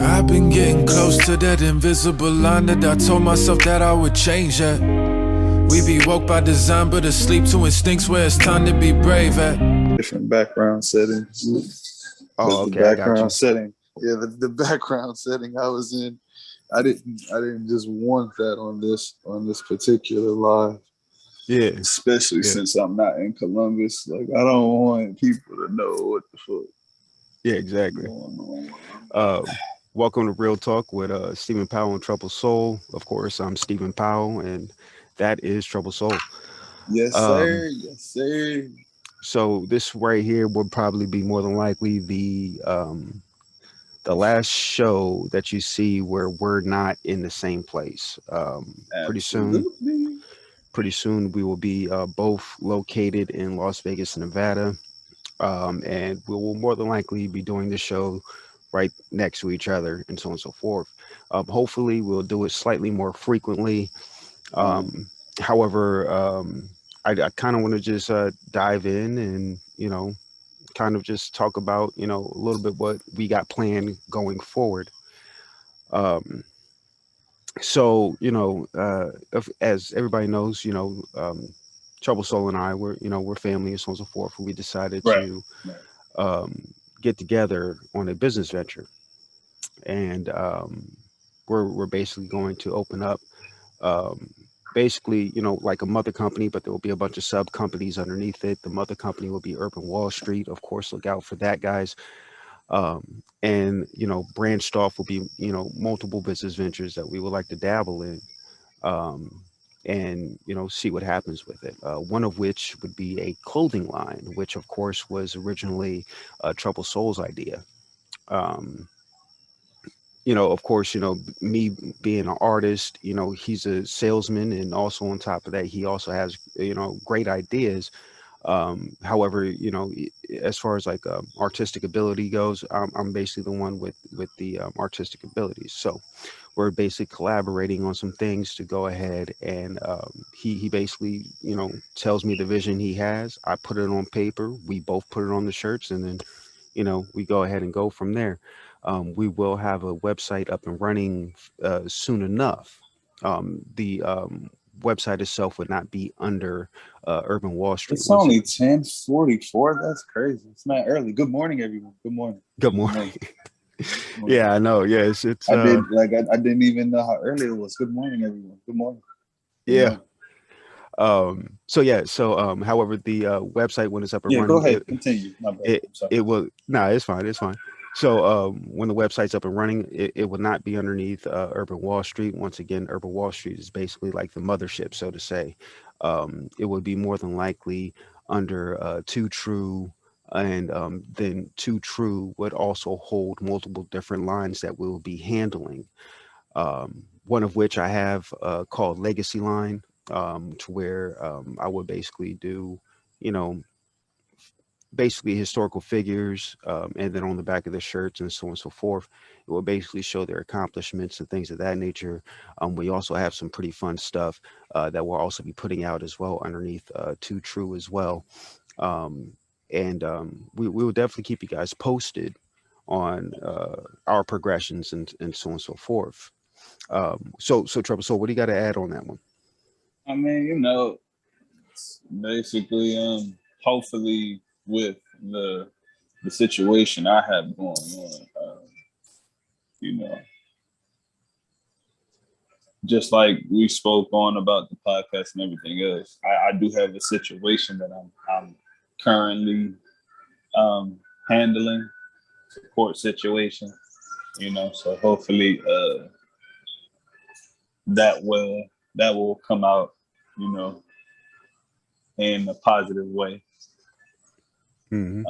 I've been getting close to that invisible line that I told myself that I would change at. We be woke by design, but asleep to instincts where it's time to be brave at. Different background settings. Oh, The okay, I got you. background setting. Yeah, the background setting I was in. I didn't just want that on this particular live. Yeah. Especially since I'm not in Columbus. Like I don't want people to know what the fuck. Yeah, exactly. Welcome to Real Talk with Stephen Powell and Trouble Soul. Of course, I'm Stephen Powell, and that is Trouble Soul. Yes, sir. Yes, sir. So this right here would probably be more than likely the last show that you see where we're not in the same place. Pretty soon we will be both located in Las Vegas, Nevada, and we will more than likely be doing the show right next to each other and so on and so forth. Hopefully we'll do it slightly more frequently. However, I kind of want to just dive in and, kind of just talk about, a little bit what we got planned going forward. So, as everybody knows, Trouble Soul and I, we're family and so on and so forth. We decided to get together on a business venture. And we're basically going to open up basically, like a mother company, but there will be a bunch of sub companies underneath it. The mother company will be Urban Wallstreet. Of course, look out for that, guys. And, branched off will be, multiple business ventures that we would like to dabble in. And, see what happens with it. One of which would be a clothing line, which, of course, was originally Trouble Soul's idea. Of course, me being an artist, he's a salesman, and also on top of that, he also has, great ideas. However, as far as like artistic ability goes, I'm basically the one with the artistic abilities. So we're basically collaborating on some things to go ahead and he basically, tells me the vision he has. I put it on paper. We both put it on the shirts, and then, we go ahead and go from there. We will have a website up and running soon enough. The website itself would not be under Urban Wallstreet. It's only 10:44. That's crazy. It's not early. Good morning, everyone. Good morning. Good morning. Yeah, I know. Yeah, it's. I didn't even know how early it was. Good morning, everyone. Good morning. Yeah. However, the website, when it's up and running, go ahead, continue. My bad. It will. No, it's fine. It's fine. So when the website's up and running, it will not be underneath Urban Wallstreet. Once again, Urban Wallstreet is basically like the mothership, so to say. It would be more than likely under Too True, and then Too True would also hold multiple different lines that we'll be handling. One of which I have called Legacy Line, to where I would basically do, basically historical figures, and then on the back of the shirts and so on and so forth, it will basically show their accomplishments and things of that nature. We also have some pretty fun stuff that we'll also be putting out as well underneath Too True as well. And we will definitely keep you guys posted on our progressions and so on and so forth. So Trouble, so what do you got to add on that one? I mean, basically, hopefully with the situation I have going on, just like we spoke on about the podcast and everything else, I do have a situation that I'm currently handling, support situation, so hopefully that will come out, in a positive way. Mm-hmm.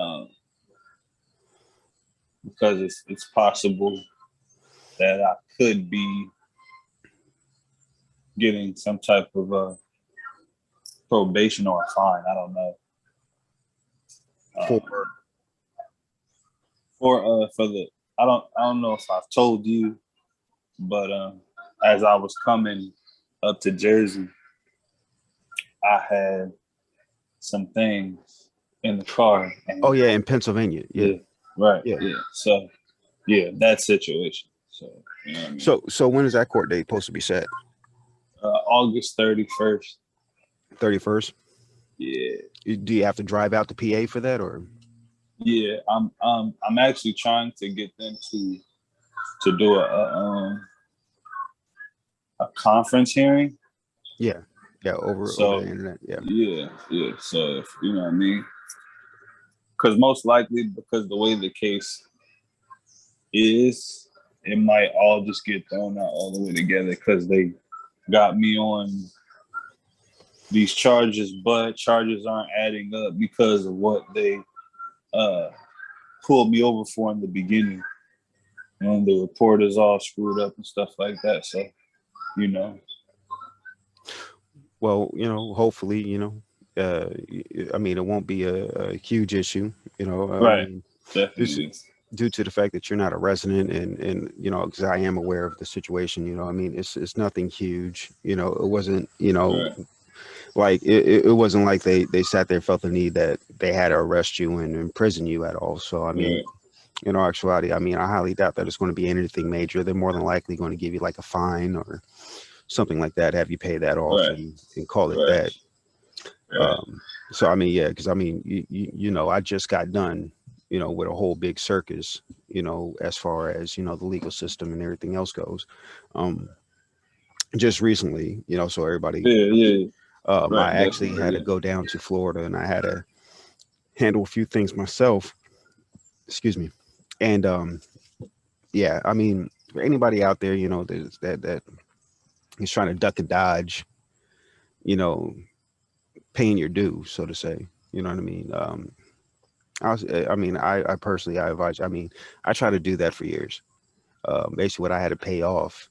Because it's possible that I could be getting some type of probation or a fine. I don't know. For the I don't know if I've told you, but as I was coming up to Jersey, I had some things in the car. And, in Pennsylvania. Yeah. Right. Yeah. So, yeah, that situation. So you know what I mean. So when is that court date supposed to be set? August 31st. 31st. Yeah, Do you have to drive out to PA for that, or? yeah. I'm actually trying to get them to do a conference hearing. Yeah, over So the internet. Yeah. yeah. So if you know what I mean, because most likely because the way the case is, it might all just get thrown out all the way together because they got me on these charges, but charges aren't adding up because of what they uh pulled me over for in the beginning, and the report is all screwed up and stuff like that. So you know, Well, hopefully, I mean, it won't be a huge issue. I right? mean, just Definitely, due to the fact that you're not a resident, and because I am aware of the situation. I mean, it's nothing huge. It wasn't. right, Like it wasn't like they sat there, felt the need that they had to arrest you and imprison you at all. So I mean, right, in actuality, I mean, I highly doubt that it's going to be anything major. They're more than likely going to give you like a fine or something like that, have you pay that off right, and call it right, that. right, So I mean, yeah, because I mean, I just got done, with a whole big circus, as far as the legal system and everything else goes. Um, just recently, so everybody, yeah, yeah, I right, actually had definitely, to yeah. go down to Florida and I had to handle a few things myself. Excuse me, and yeah, I mean, for anybody out there, there's that is trying to duck and dodge, you know, paying your due, so to say. You know what I mean? I mean, I personally, I advise. I mean, I try to do that for years. Basically, what I had to pay off,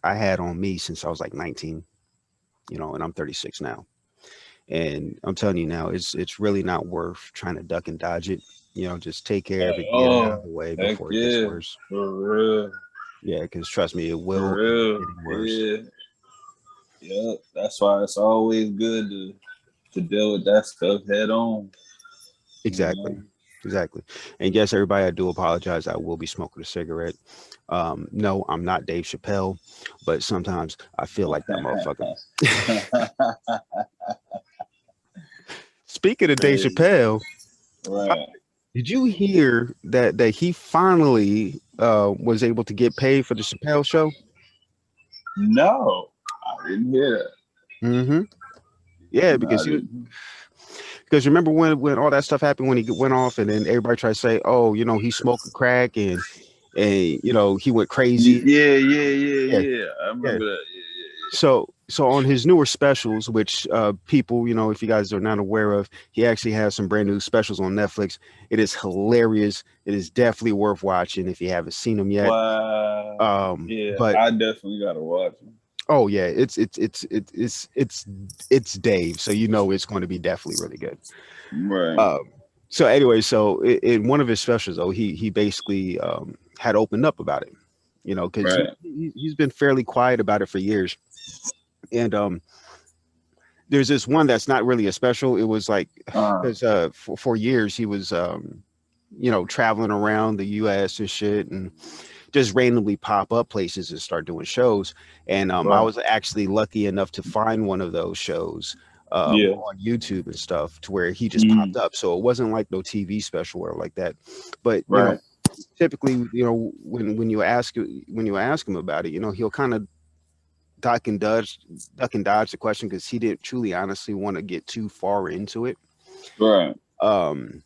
I had on me since I was like 19. And I'm 36 now. And I'm telling you now, it's really not worth trying to duck and dodge it. Just take care of it, get it out of Oh, the way heck before it gets yeah, worse. for real, Yeah, because trust me, it for will end up real, getting worse. yeah, yeah. That's why it's always good to deal with that stuff head on. You Exactly. know, Exactly. And yes, everybody, I do apologize. I will be smoking a cigarette. No, I'm not Dave Chappelle, but sometimes I feel like that motherfucker. Speaking of Dave crazy, Chappelle, right? did you hear that he finally was able to get paid for the Chappelle show? No, I didn't hear that. Mm-hmm. Yeah, No, I because didn't. remember when all that stuff happened when he went off and then everybody tried to say, oh, he's smoking crack and he went crazy. Yeah, yeah, yeah, Yeah, yeah. I yeah. remember that. So on his newer specials, which people, if you guys are not aware of, he actually has some brand new specials on Netflix. It is hilarious. It is definitely worth watching if you haven't seen them yet. Wow. Yeah, But I definitely gotta watch it. oh yeah, it's Dave, so it's going to be definitely really good. Right, Um, so anyway, so in one of his specials, though, he basically had opened up about it, because right. he's been fairly quiet about it for years, and there's this one that's not really a special. It was like Uh, because for years he was traveling around the U.S. and shit, and just randomly pop up places and start doing shows. And I right. was actually lucky enough to find one of those shows Yeah. on YouTube and stuff to where he just Mm, popped up. So it wasn't like no TV special or like that. But right. typically, when you ask him about it, he'll kind of duck and dodge the question because he didn't truly honestly want to get too far into it. Right. Um,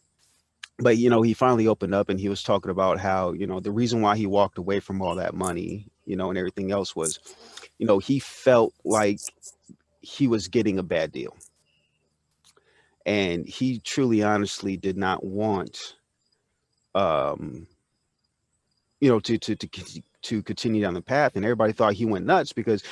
but he finally opened up and he was talking about how the reason why he walked away from all that money and everything else was he felt like he was getting a bad deal and he truly honestly did not want um to continue down the path, and everybody thought he went nuts because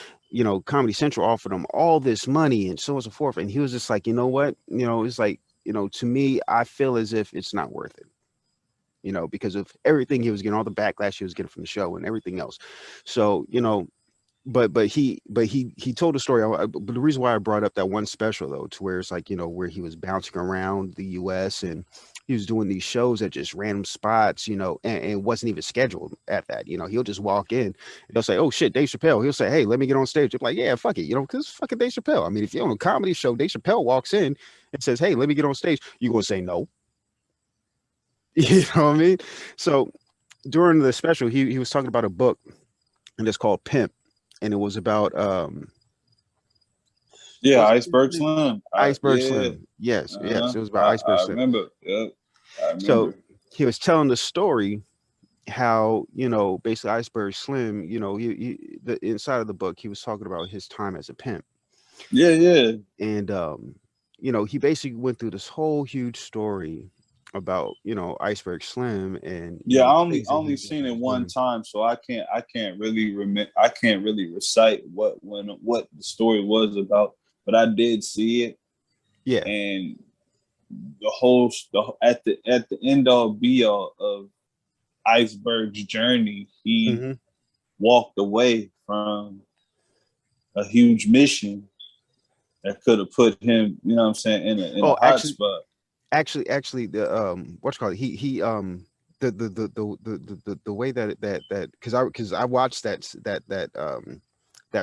Comedy Central offered him all this money and so on and so forth, and he was just like, you know what, it's like, to me, I feel as if it's not worth it, because of everything he was getting, all the backlash he was getting from the show and everything else. So but he told a story. But the reason why I brought up that one special though, to where it's like where he was bouncing around the U.S. and he was doing these shows at just random spots, and wasn't even scheduled at that. He'll just walk in and he'll say, "Oh shit, Dave Chappelle." He'll say, "Hey, let me get on stage." I'm like, "Yeah, fuck it," because it's fucking Dave Chappelle. I mean, if you're on a comedy show, Dave Chappelle walks in and says, "Hey, let me get on stage," you gonna say no? You know what I mean? So during the special, he was talking about a book, and it's called Pimp, and it was about Yeah, was Iceberg Slim. Iceberg Yeah. Slim. Yes, yes, Uh-huh. it was about Iceberg I Slim. remember. Yep. I So remember. he was telling the story how basically Iceberg Slim, the inside of the book he was talking about his time as a pimp, Yeah, yeah. and he basically went through this whole huge story about Iceberg Slim and Yeah, the things I that he only seen it was one doing. time, so I can't really I can't really recite what the story was about, but I did see it, Yeah. and at the end all be all of Iceberg's journey, he Hmm. walked away from a huge mission that could have put him, you know what I'm saying, in a Oh, hot spot. actually, the what's it called, he the way that because I watched that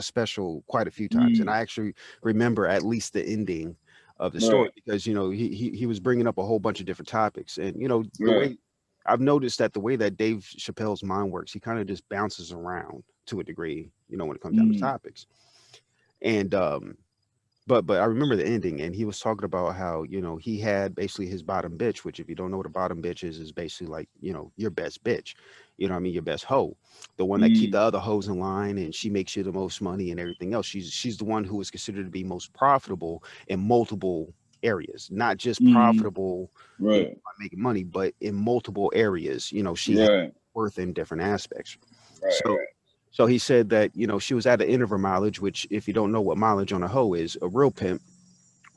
special quite a few times, and Mm, I actually remember at least the ending of the story, right, because he was bringing up a whole bunch of different topics, and the right. way I've noticed that the way that Dave Chappelle's mind works, he kind of just bounces around to a degree, when it comes down to Mm, topics. And but I remember the ending, and he was talking about how he had basically his bottom bitch, which, if you don't know what a bottom bitch is basically like your best bitch, what I mean, your best hoe, the one that keep the mm, other hoes in line, and she makes you the most money and everything else. She's the one who is considered to be most profitable in multiple areas, not just mm, profitable, right, by making money, but in multiple areas. She has right, worth in different aspects. right, So right. so he said that, she was at the end of her mileage, which, if you don't know what mileage on a hoe is, a real pimp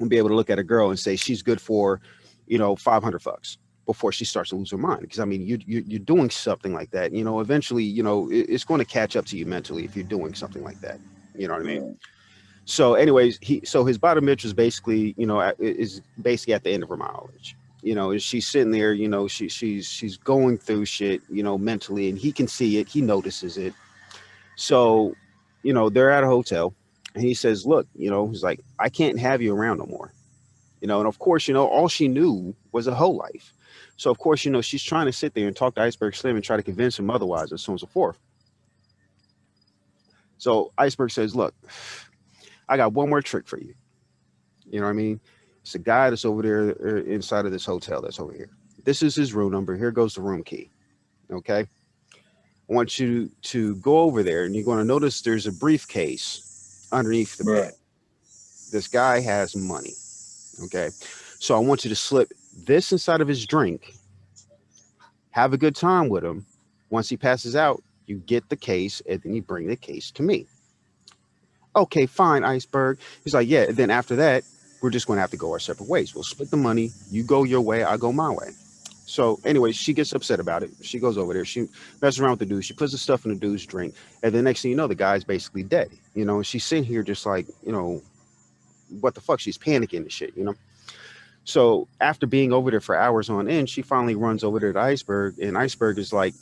will be able to look at a girl and say she's good for, 500 fucks before she starts to lose her mind. Because I mean, you're doing something like that, eventually, it's going to catch up to you mentally if you're doing something like that. You know what I mean? Right. So, anyways, so his bottom bitch was basically, is basically at the end of her mileage. And she's sitting there, she's going through shit, mentally, and he can see it, he notices it. So, they're at a hotel, and he says, "Look, he's like, I can't have you around no more." And of course, all she knew was a whole life. So of course, she's trying to sit there and talk to Iceberg Slim and try to convince him otherwise, and so on and so forth. So Iceberg says, "Look, I got one more trick for you. You know what I mean? It's a guy that's over there, inside of this hotel that's over here. This is his room number. Here goes the room key. Okay. I want you to go over there, and you're going to notice there's a briefcase underneath the bed. Right. This guy has money. Okay. So I want you to slip this inside of his drink, have a good time with him. Once he passes out, you get the case, and then you bring the case to me." "Okay, fine, Iceberg." He's like, "Yeah." And then after that, we're just going to have to go our separate ways. We'll split the money. You go your way, I go my way. So, anyway, she gets upset about it. She goes over there. She messes around with the dude. She puts the stuff in the dude's drink. And then next thing you know, the guy's basically dead. And she's sitting here just like, what the fuck? She's panicking and shit. So after being over there for hours on end, she finally runs over there to Iceberg. And Iceberg is like,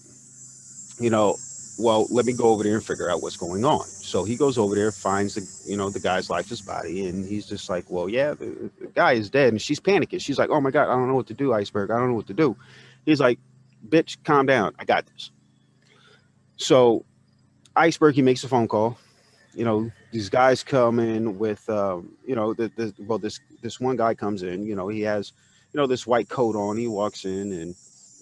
you know, well, let me go over there and figure out what's going on. So he goes over there, finds the guy's lifeless body, and he's just like, well, yeah, the guy is dead, and she's panicking. She's like, oh my god, I don't know what to do, Iceberg. I don't know what to do. He's like, bitch, calm down. I got this. So Iceberg, he makes a phone call. These guys come in with, this one guy comes in. He has, this white coat on. He walks in and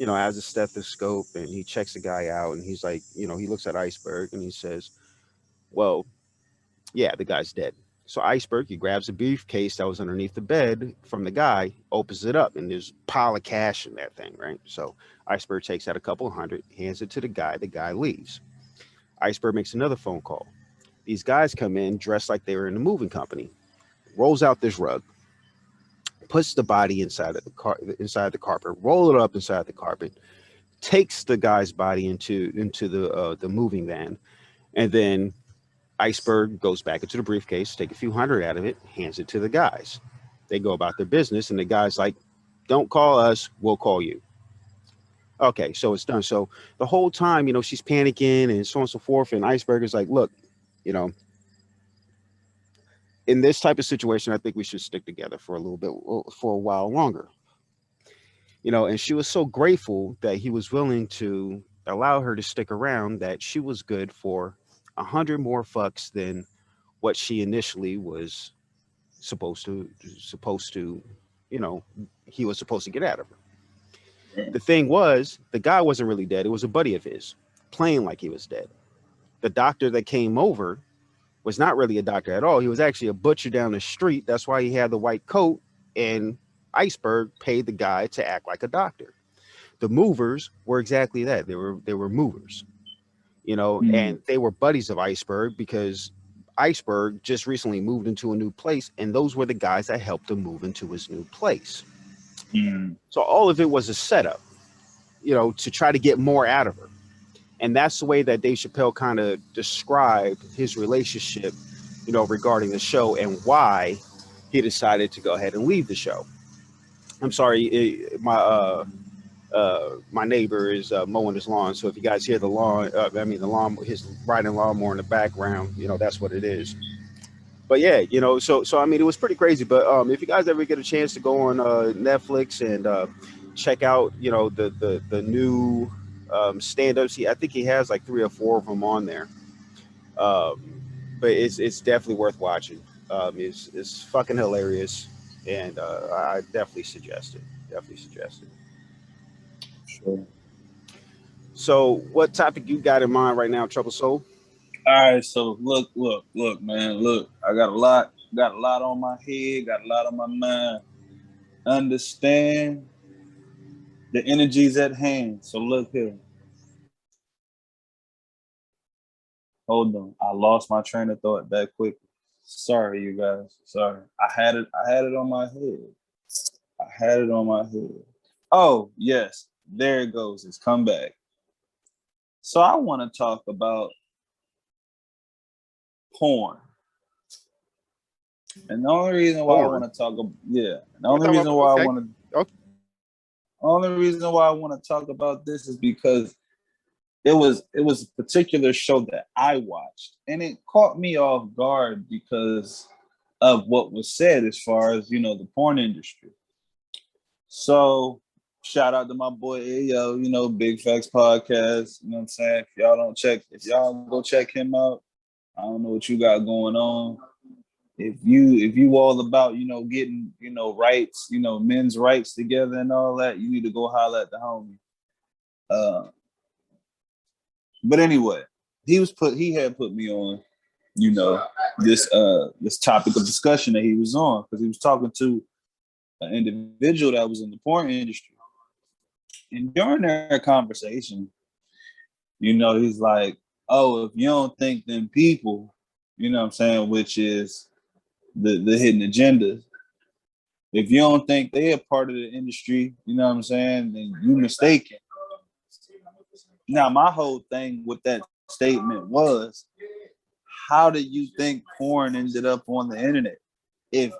has a stethoscope, and he checks the guy out, and he's like, he looks at Iceberg and he says, well, yeah, the guy's dead. So Iceberg, he grabs a briefcase that was underneath the bed from the guy, opens it up, and there's a pile of cash in that thing, right? So Iceberg takes out a couple hundred, hands it to the guy. The guy leaves. Iceberg makes another phone call. These guys come in dressed like they were in a moving company, rolls out this rug, puts the body inside of inside the carpet, roll it up inside the carpet, takes the guy's body into the moving van, and then Iceberg goes back into the briefcase, take a few hundred out of it, hands it to the guys. They go about their business, and the guy's like, Don't call us, we'll call you. Okay, so it's done. So the whole time, she's panicking and so on and so forth. And Iceberg is like, look, you know, in this type of situation, I think we should stick together for a little bit, for a while longer. And she was so grateful that he was willing to allow her to stick around, that she was good for 100 more fucks than what she initially was supposed to, you know, he was supposed to get out of her. The thing was, the guy wasn't really dead. It was a buddy of his playing like he was dead. The doctor that came over was not really a doctor at all. He was actually a butcher down the street. That's why he had the white coat, and Iceberg paid the guy to act like a doctor. The movers were exactly that. They were movers, Mm, and they were buddies of Iceberg because Iceberg just recently moved into a new place, and those were the guys that helped him move into his new place. mm, So all of it was a setup, to try to get more out of her. And that's the way that Dave Chappelle kind of described his relationship, regarding the show and why he decided to go ahead and leave the show. I'm sorry, my neighbor is mowing his lawn, so if you guys hear the lawn, the lawn, his riding lawnmower in the background, that's what it is. But yeah, so I mean, it was pretty crazy. But if you guys ever get a chance to go on Netflix and check out, the new stand-ups, I think he has like 3 or 4 of them on there. Um, but it's definitely worth watching. It's fucking hilarious, and I definitely suggest it. Definitely suggest it. sure. So, what topic you got in mind right now, Trouble Soul? All right, so look, man, look. I got a lot on my head, got a lot on my mind. Understand the energies at hand. So look here. Hold on. I lost my train of thought that quickly. Sorry, you guys. Sorry. I had it on my head. I had it on my head. Oh, yes. There it goes. It's come back. So I want to talk about porn. And the only reason why I Porn. want to talk about, yeah, the We're only talking reason about, why I okay. want to Okay. only reason why I want to talk about this is because it was a particular show that I watched, and it caught me off guard because of what was said as far as the porn industry. So shout out to my boy Ayo, Big Facts Podcast. You know what I'm saying? If y'all go check him out, I don't know what you got going on. If you all about getting rights, men's rights together and all that, you need to go holler at the homie. Uh, but anyway, he had put me on, this topic of discussion that he was on because he was talking to an individual that was in the porn industry. And during their conversation, he's like, oh, if you don't think them people, what I'm saying, which is the hidden agenda, if you don't think they're part of the industry, what I'm saying, then you mistaken. Now, my whole thing with that statement was, how do you think porn ended up on the internet? If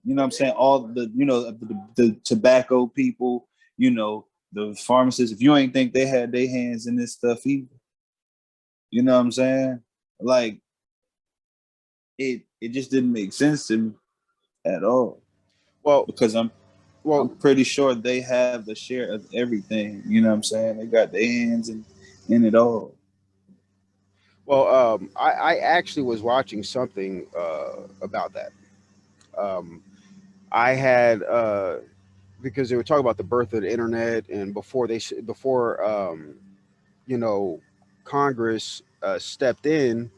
what I'm saying, all the tobacco people, the pharmacists, if you ain't think they had their hands in this stuff either, what I'm saying? Like it just didn't make sense to me at all. Well, Because I'm well, pretty sure they have a share of everything. You know what I'm saying? They got their hands in it all. I actually was watching something about that. Um, I had because they were talking about the birth of the internet, and before you know Congress stepped in,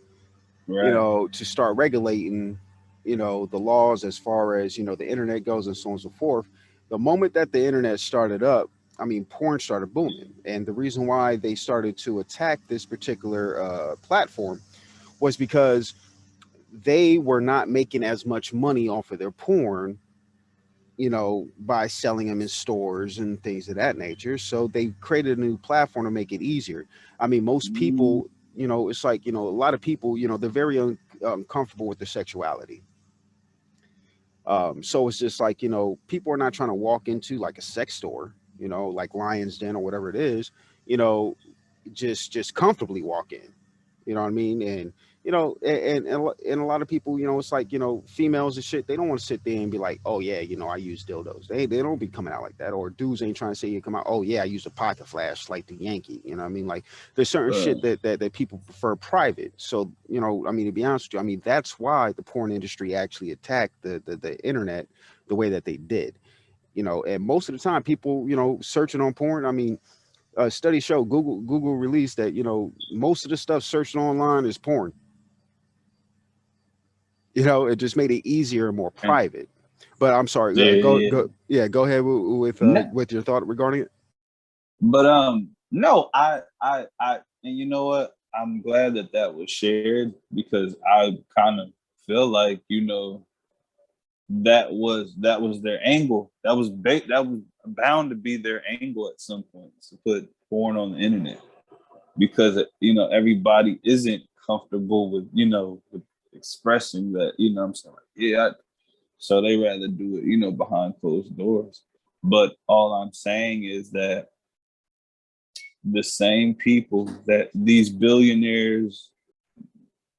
Right. to start regulating, the laws as far as the internet goes and so on and so forth. The moment that the internet started up, I mean, porn started booming, and the reason why they started to attack this particular platform was because they were not making as much money off of their porn, by selling them in stores and things of that nature. So they created a new platform to make it easier. I mean, most Mm, people, it's like, a lot of people, they're very uncomfortable with their sexuality. So it's just like, people are not trying to walk into like a sex store, like Lion's Den or whatever it is, you know, just comfortably walk in. You know what I mean? And and a lot of people, it's like, females and shit, they don't want to sit there and be like, oh yeah, I use dildos. They don't be coming out like that. Or dudes ain't trying to say you come out, oh yeah, I use a pocket flash like the Yankee. You know what I mean? Like there's certain shit that people prefer private. So, I mean, to be honest with you, I mean, that's why the porn industry actually attacked the internet the way that they did. And most of the time people, searching on porn, I mean, studies show Google released that most of the stuff searched online is porn. It just made it easier and more private. But I'm sorry, go ahead No, with your thought regarding it. but no, and you know what? I'm glad that that was shared because I kind of feel like that was their angle. That was bound to be their angle at some point to put porn on the internet because everybody isn't comfortable with with expressing that. I'm saying like, yeah. So they rather do it behind closed doors. But all I'm saying is that the same people that these billionaires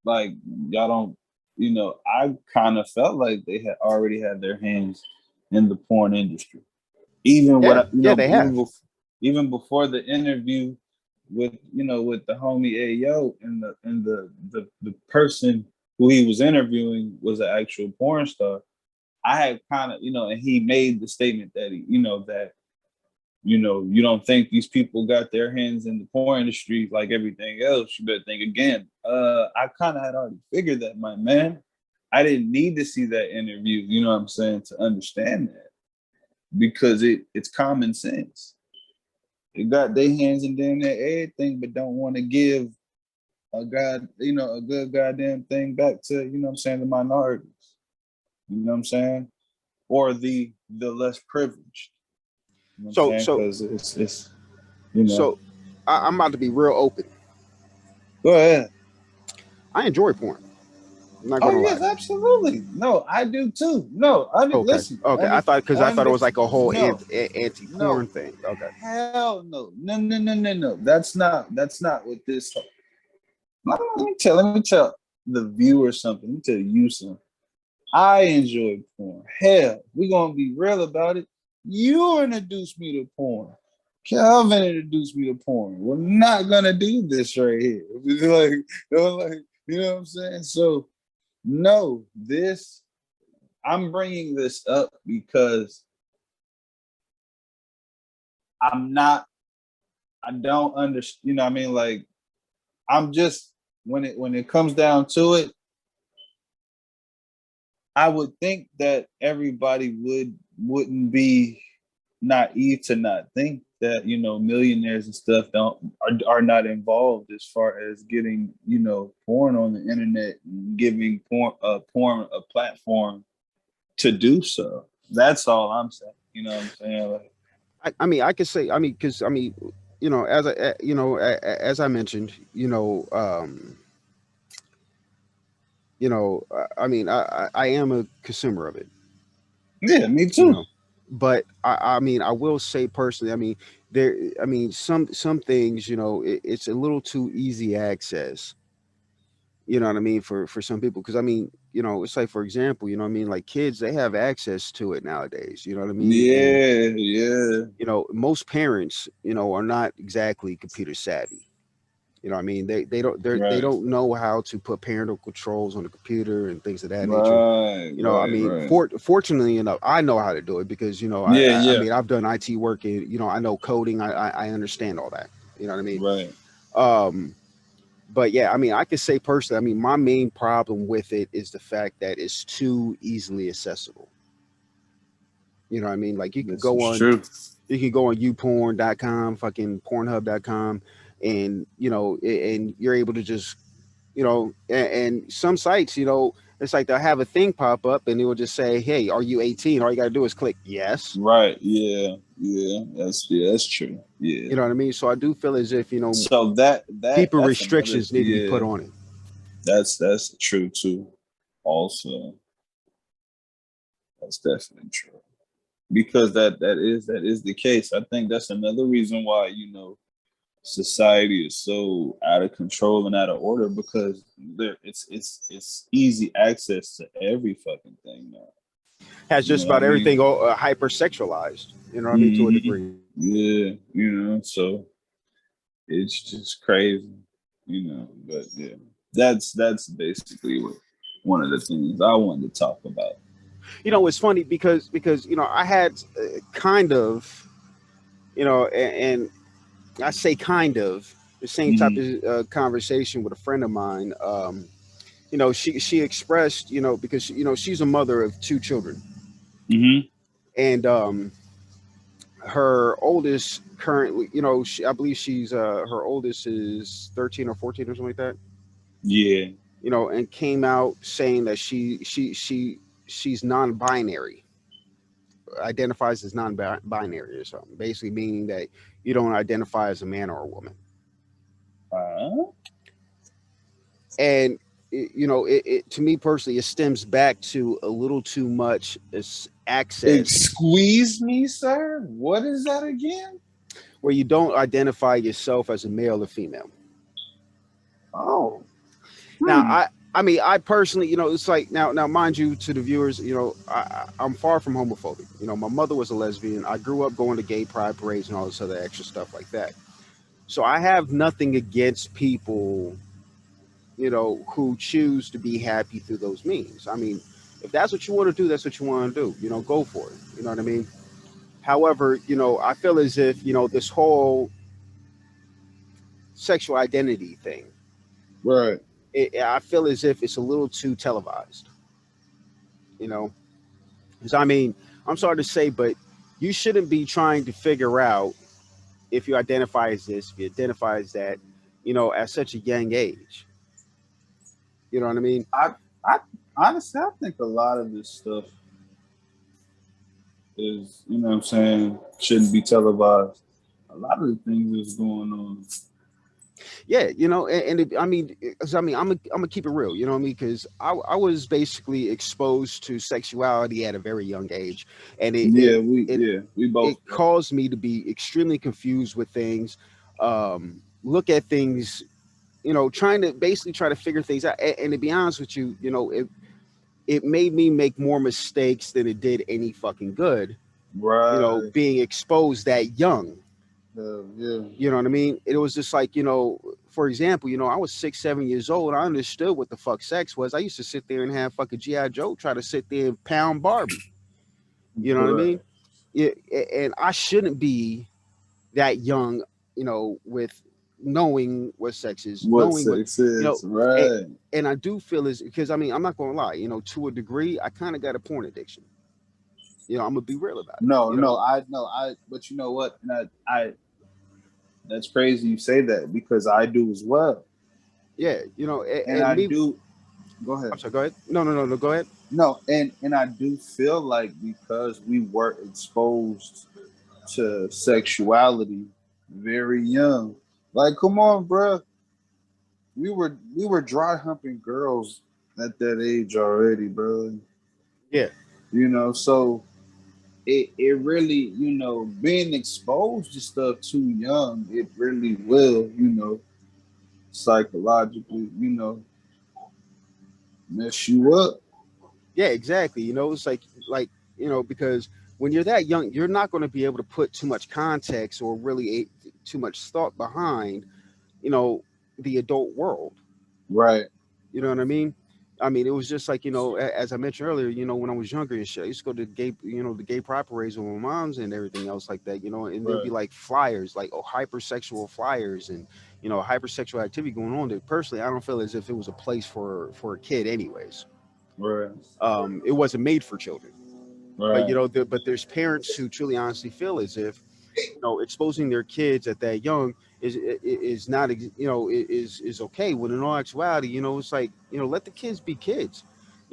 like y'all don't I kind of felt like they had already had their hands in the porn industry even Yeah, what yeah, they have. even before the interview with with the homie Ayo and the person who he was interviewing was an actual porn star. I had kind of and he made the statement that he that you don't think these people got their hands in the porn industry like everything else. You better think again. I kind of had already figured that, my man. I didn't need to see that interview, you know what I'm saying, to understand that because it's common sense. They got their hands in damn near everything, but don't want to give a good goddamn thing back to, what I'm saying, the minorities. You know what I'm saying? Or the less privileged. You know what I'm So saying? so Because it's so I'm about to be real open. Go ahead. I enjoy porn. I'm not Oh gonna lie. yes, absolutely. No, I do too. No, Okay, listen. okay. I thought it was like a whole No, anti-porn no, thing. Okay. hell no, no, no, no, no, no. That's not what this. Let me tell the viewer something. Let me tell you something. I enjoy porn. Hell, we're gonna be real about it. You introduced me to porn. Calvin introduced me to porn. We're not gonna do this right here. It's like, you know what I'm saying? So no, this I'm bringing this up because I'm not. I don't understand. You know what I mean? Like I'm just when it comes down to it, I would think that everybody wouldn't be naive to not think that millionaires and stuff are not involved as far as getting porn on the internet and giving porn a platform to do so. That's all I'm saying. You know what I'm saying? Like, I mean, I could say, I mean, because I mean, as I mentioned, I mean, I am a consumer of it, yeah, me you too. know, but I mean, I will say personally, I mean, I mean, some things, it's a little too easy access. You know what I mean, for some people, because I mean, it's like, for example, I mean, like kids, they have access to it nowadays. You know what I mean, and Yeah, yeah. most parents, are not exactly computer savvy. You know what I mean? They Right, don't know how to put parental controls on the computer and things of that nature. I right, mean, right. fortunately enough, I know how to do it because Yeah, I yeah. mean, I've done IT work and I know coding. I understand all that. You know what I mean? Right. Um, but yeah, I mean, I could say personally, I mean, my main problem with it is the fact that it's too easily accessible. You know what I mean? Like This is true. you can go on youporn.com, fucking pornhub.com, and and you're able to just and some sites, it's like they'll have a thing pop up and it will just say, hey, are you 18? All you gotta do is click yes. Right. Yeah. That's true. Yeah. You know what I mean? So I do feel as if, So deeper that's another, restrictions need to be put yeah. on it. That's true too. Also, That's definitely true. Because that is the case. I think that's another reason why, society is so out of control and out of order, because it's easy access to every fucking thing now. Has You just know what I about mean? everything hypersexualized. You know what I mean, to a Hmm. degree. Yeah, so it's just crazy, but yeah. That's basically one of the things I wanted to talk about. It's funny because I had kind of and I say kind of the same type Hmm. of conversation with a friend of mine. She expressed, because she's a mother of two children, Hmm. and her oldest currently, I believe she's her oldest is 13 or 14 or something like that. Yeah. And came out saying that she's non-binary, identifies as non-binary or something, basically meaning that you don't identify as a man or a woman. Uh, And to me personally, it stems back to a little too much access Squeeze me, sir. What is that again? where you don't identify yourself as a male or female. Oh. Now, Hmm. I mean, I personally, it's like now, mind you, to the viewers, I'm far from homophobic. My mother was a lesbian. I grew up going to gay pride parades and all this other extra stuff like that. So I have nothing against people, who choose to be happy through those means. I mean, if that's what you want to do, that's what you want to do. Go for it. You know what I mean? However, I feel as if, this whole sexual identity thing, Right. I feel as if it's a little too televised, you know? Because, I mean, I'm sorry to say, but you shouldn't be trying to figure out if you identify as this, if you identify as that, at such a young age. You know what I mean? I honestly, I think a lot of this stuff is, what I'm saying, shouldn't be televised. A lot of the things that's going on. Yeah, I mean, 'cause I mean, I'm gonna keep it real, you know what I mean? Because I was basically exposed to sexuality at a very young age, and We both it were. caused me to be extremely confused with things, look at things, trying to basically try to figure things out. And to be honest with you, it made me make more mistakes than it did any fucking good, Right. being exposed that young. Yeah. You know what I mean? It was just like, for example, I was 6, 7 years old. I understood what the fuck sex was. I used to sit there and have fucking G.I. Joe try to sit there and pound Barbie. You know what I Right. mean? Yeah, and I shouldn't be that young, with knowing what sex is, What knowing what, sex you know, is, and, right. and I do feel is because I mean, I'm not gonna lie, to a degree, I kind of got a porn addiction. I'm gonna be real about it. But you know what? And that's crazy you say that, because I do as well. Yeah, And and I me. do, go I'm ahead. sorry. Go ahead. No. Go ahead. No, and I do feel like, because we were exposed to sexuality very young. Like, come on, bro. We were dry humping girls at that age already, bro. Yeah. So it really, being exposed to stuff too young, it really will, psychologically, mess you up. Yeah, exactly. It's like because when you're that young, you're not going to be able to put too much context or really too much thought behind, you know, the adult world. Right. You know what I mean? I mean, it was just like as I mentioned earlier, when I was younger and shit, I used to go to the gay pride parades with my moms and everything else like that, and there'd be Right. like flyers, like hypersexual flyers and hypersexual activity going on. That personally, I don't feel as if it was a place for a kid, anyways. Right. It wasn't made for children. But Right. but there's parents who truly honestly feel as if exposing their kids at that young is not is okay, when in all actuality it's like let the kids be kids.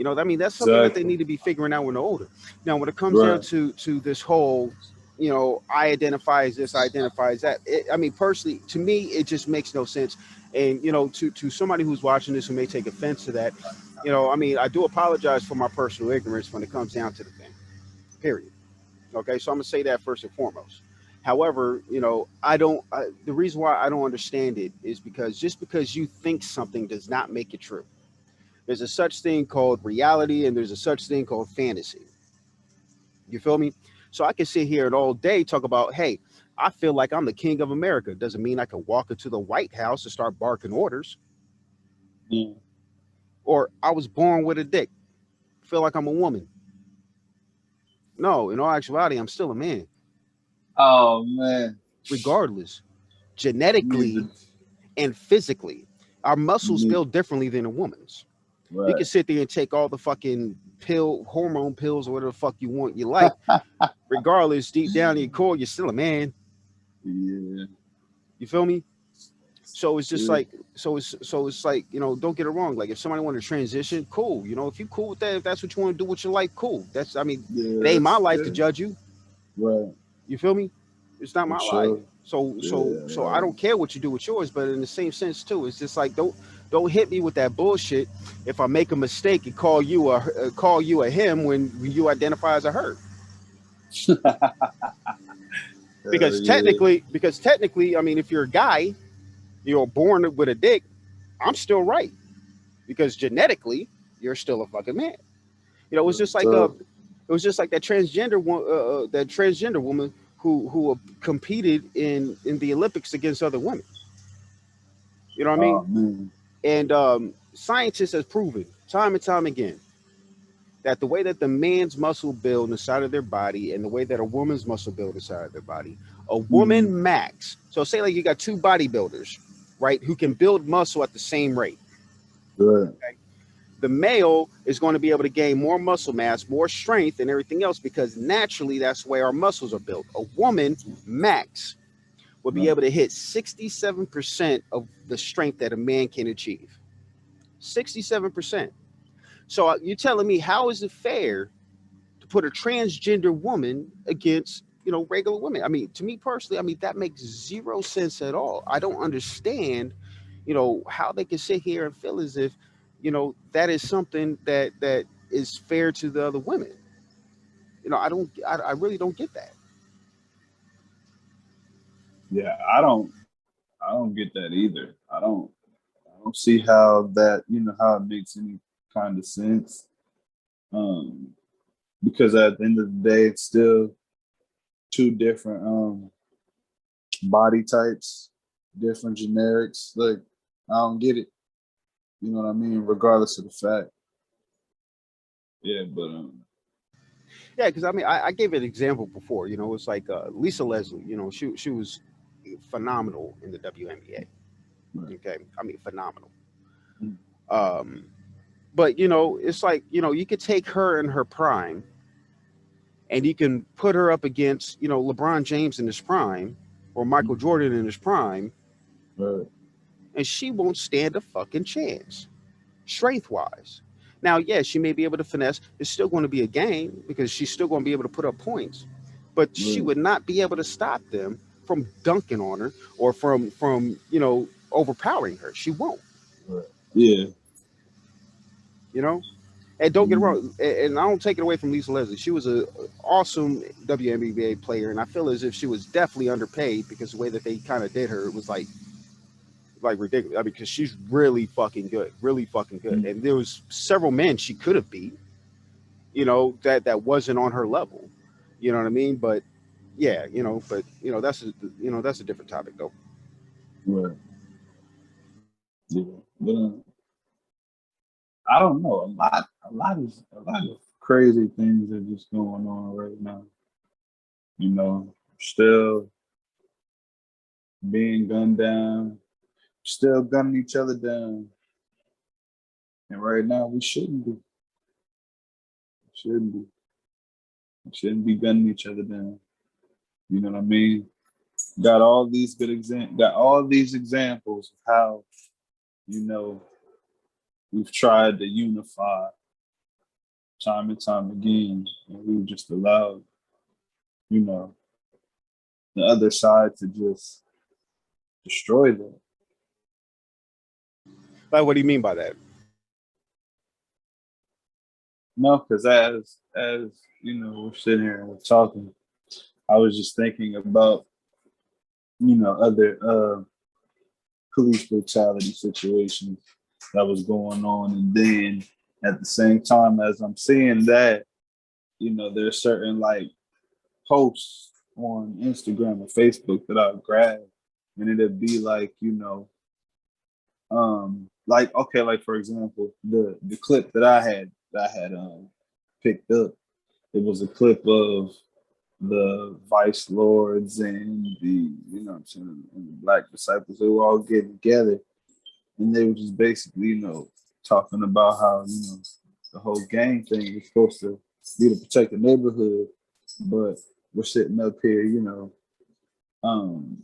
I mean, that's something that they Exactly. need to be figuring out when they're older. Now when it comes down Right. to this whole I identify as this, I identify as that, I mean, personally, to me it just makes no sense. And to somebody who's watching this who may take offense to that, I mean, I do apologize for my personal ignorance when it comes down to the thing. period. Okay, so I'm gonna say that first and foremost. However, the reason why I don't understand it is because just because you think something does not make it true. There's a such thing called reality, and there's a such thing called fantasy. You feel me? So I can sit here and all day talk about, hey, I feel like I'm the king of America. Doesn't mean I can walk into the White House and start barking orders. Yeah. Or I was born with a dick. Feel like I'm a woman. No, in all actuality, I'm still a man. Oh man. Regardless, You need genetically to, and physically, our you muscles need, build differently than a woman's. You can right. sit there and take all the fucking hormone pills, or whatever the fuck you like. Regardless, deep down in your core, you're still a man. Yeah. You feel me? So it's just True. like, it's like, don't get it wrong. Like if somebody want to transition, cool. If you cool with that, if that's what you want to do with your life, cool. I mean, it Yeah, ain't my that's life to yeah. judge you. Right. You feel me? It's not For my life. sure. So I Yeah, don't care what you do with yours, but in the same sense too, it's just like don't hit me with that bullshit. If I make a mistake and call you a him when you identify as a her, right. Hell yeah. because technically, I mean, if you're a guy, you're born with a dick, I'm still right because genetically, you're still a fucking man. It's Real just like talk. that transgender woman who competed in the Olympics against other women. You know what I mean? Oh man. And scientists has proven time and time again that the way that the man's muscle build inside of their body and the way that a woman's muscle build inside of their body, a Mm-hmm. woman max. So say like you got two bodybuilders, right, who can build muscle at the same rate. Right. Okay? The male is going to be able to gain more muscle mass, more strength, and everything else because naturally that's where our muscles are built. A woman max will be Right. able to hit 67% of the strength that a man can achieve. 67%. So you're telling me how is it fair to put a transgender woman against regular women? I mean, to me personally, I mean that makes zero sense at all. I don't understand, how they can sit here and feel as if that is something that is fair to the other women. I really don't get that. Yeah, I don't get that either. I don't see how that, how it makes any kind of sense. Um, because at the end of the day, it's still two different body types, different generics. Like, I don't get it. You know what I mean? Regardless of the fact. Yeah, but Yeah, because I mean, I gave an example before. It's like Lisa Leslie. She was phenomenal in the WNBA. right. Okay, I mean phenomenal. Um, but it's like you could take her in her prime, and you can put her up against LeBron James in his prime, or Michael Jordan in his prime, Right. and she won't stand a fucking chance, strength wise. Now, yes, she may be able to finesse. It's still going to be a game because she's still going to be able to put up points, but she Right. would not be able to stop them from dunking on her or from overpowering her. She won't. Right. Yeah. You know. And don't get it Mm, wrong, and I don't take it away from Lisa Leslie. She was an awesome WNBA player, and I feel as if she was definitely underpaid because the way that they kind of did her, it was like ridiculous. I mean, because she's really fucking good. mm. And there was several men she could have beat, that wasn't on her level. You know what I mean? But yeah, that's a different topic though. Right. Yeah. But I don't know. A lot of crazy things are just going on right now. Still being gunned down, still gunning each other down. And right now we shouldn't be. Shouldn't be. Shouldn't be gunning each other down. You know what I mean? Got all these examples of how, you know, we've tried to unify time and time again, and we just allowed, you know, the other side to just destroy them. Like, what do you mean by that? No, because as you know, we're sitting here and we're talking. I was just thinking about other police brutality situations that was going on, and then at the same time as I'm seeing that, there's certain like posts on Instagram or Facebook that I grab, and it'd be like, like okay, like for example, the clip that I had picked up, it was a clip of the vice lords and the what I'm saying, and the black disciples. They were all getting together, and they were just basically talking about how the whole gang thing is supposed to be to protect the neighborhood, but we're sitting up here, um,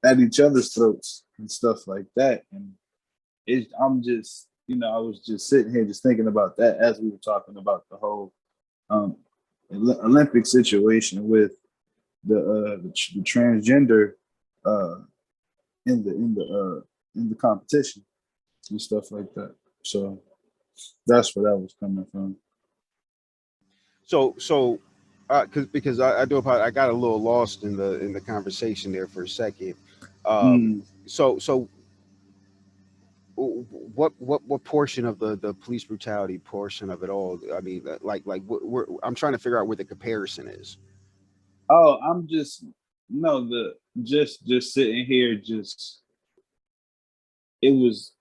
at each other's throats and stuff like that. And I'm just, I was just sitting here just thinking about that as we were talking about the whole um, Olympic situation with the transgender uh, in the competition and stuff like that. So that's where that was coming from. So, because I do I got a little lost in the conversation there for a second. Mm. So what portion of the police brutality portion of it all? I mean, I'm trying to figure out where the comparison is. Oh, I'm just no the just sitting here. Just it was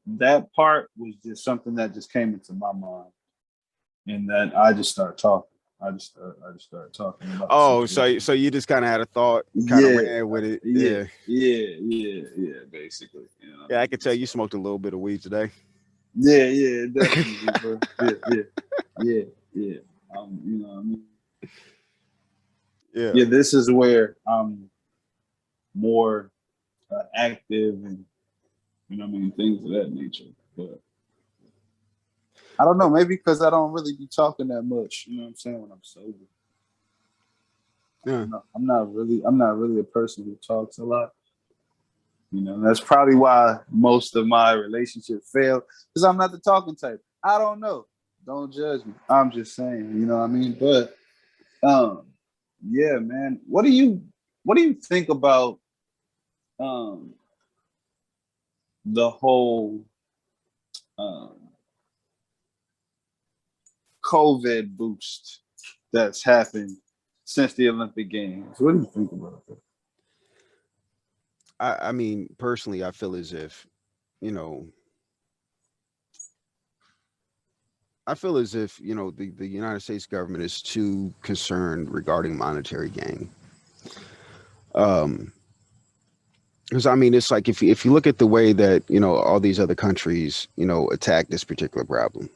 that part was just something that just came into my mind, and then I just started talking. I just started talking about. Oh, so you just kind of had a thought, kind of ran with it. Yeah, basically. Yeah, I could tell you smoked a little bit of weed today. Yeah, definitely, bro. Yeah. You know what I mean? Yeah. Yeah, this is where I'm more active and things of that nature. But I don't know, maybe because I don't really be talking that much. You know what I'm saying? When I'm sober, Yeah. I'm not really a person who talks a lot. That's probably why most of my relationships fail, because I'm not the talking type. I don't know. Don't judge me. I'm just saying. You know what I mean? But yeah, man. What do you think about the whole um COVID boost that's happened since the Olympic Games? What do you think about that? I mean, personally, I feel as if, the United States government is too concerned regarding monetary gain. Because I mean, it's like if you look at the way that all these other countries attack this particular problem,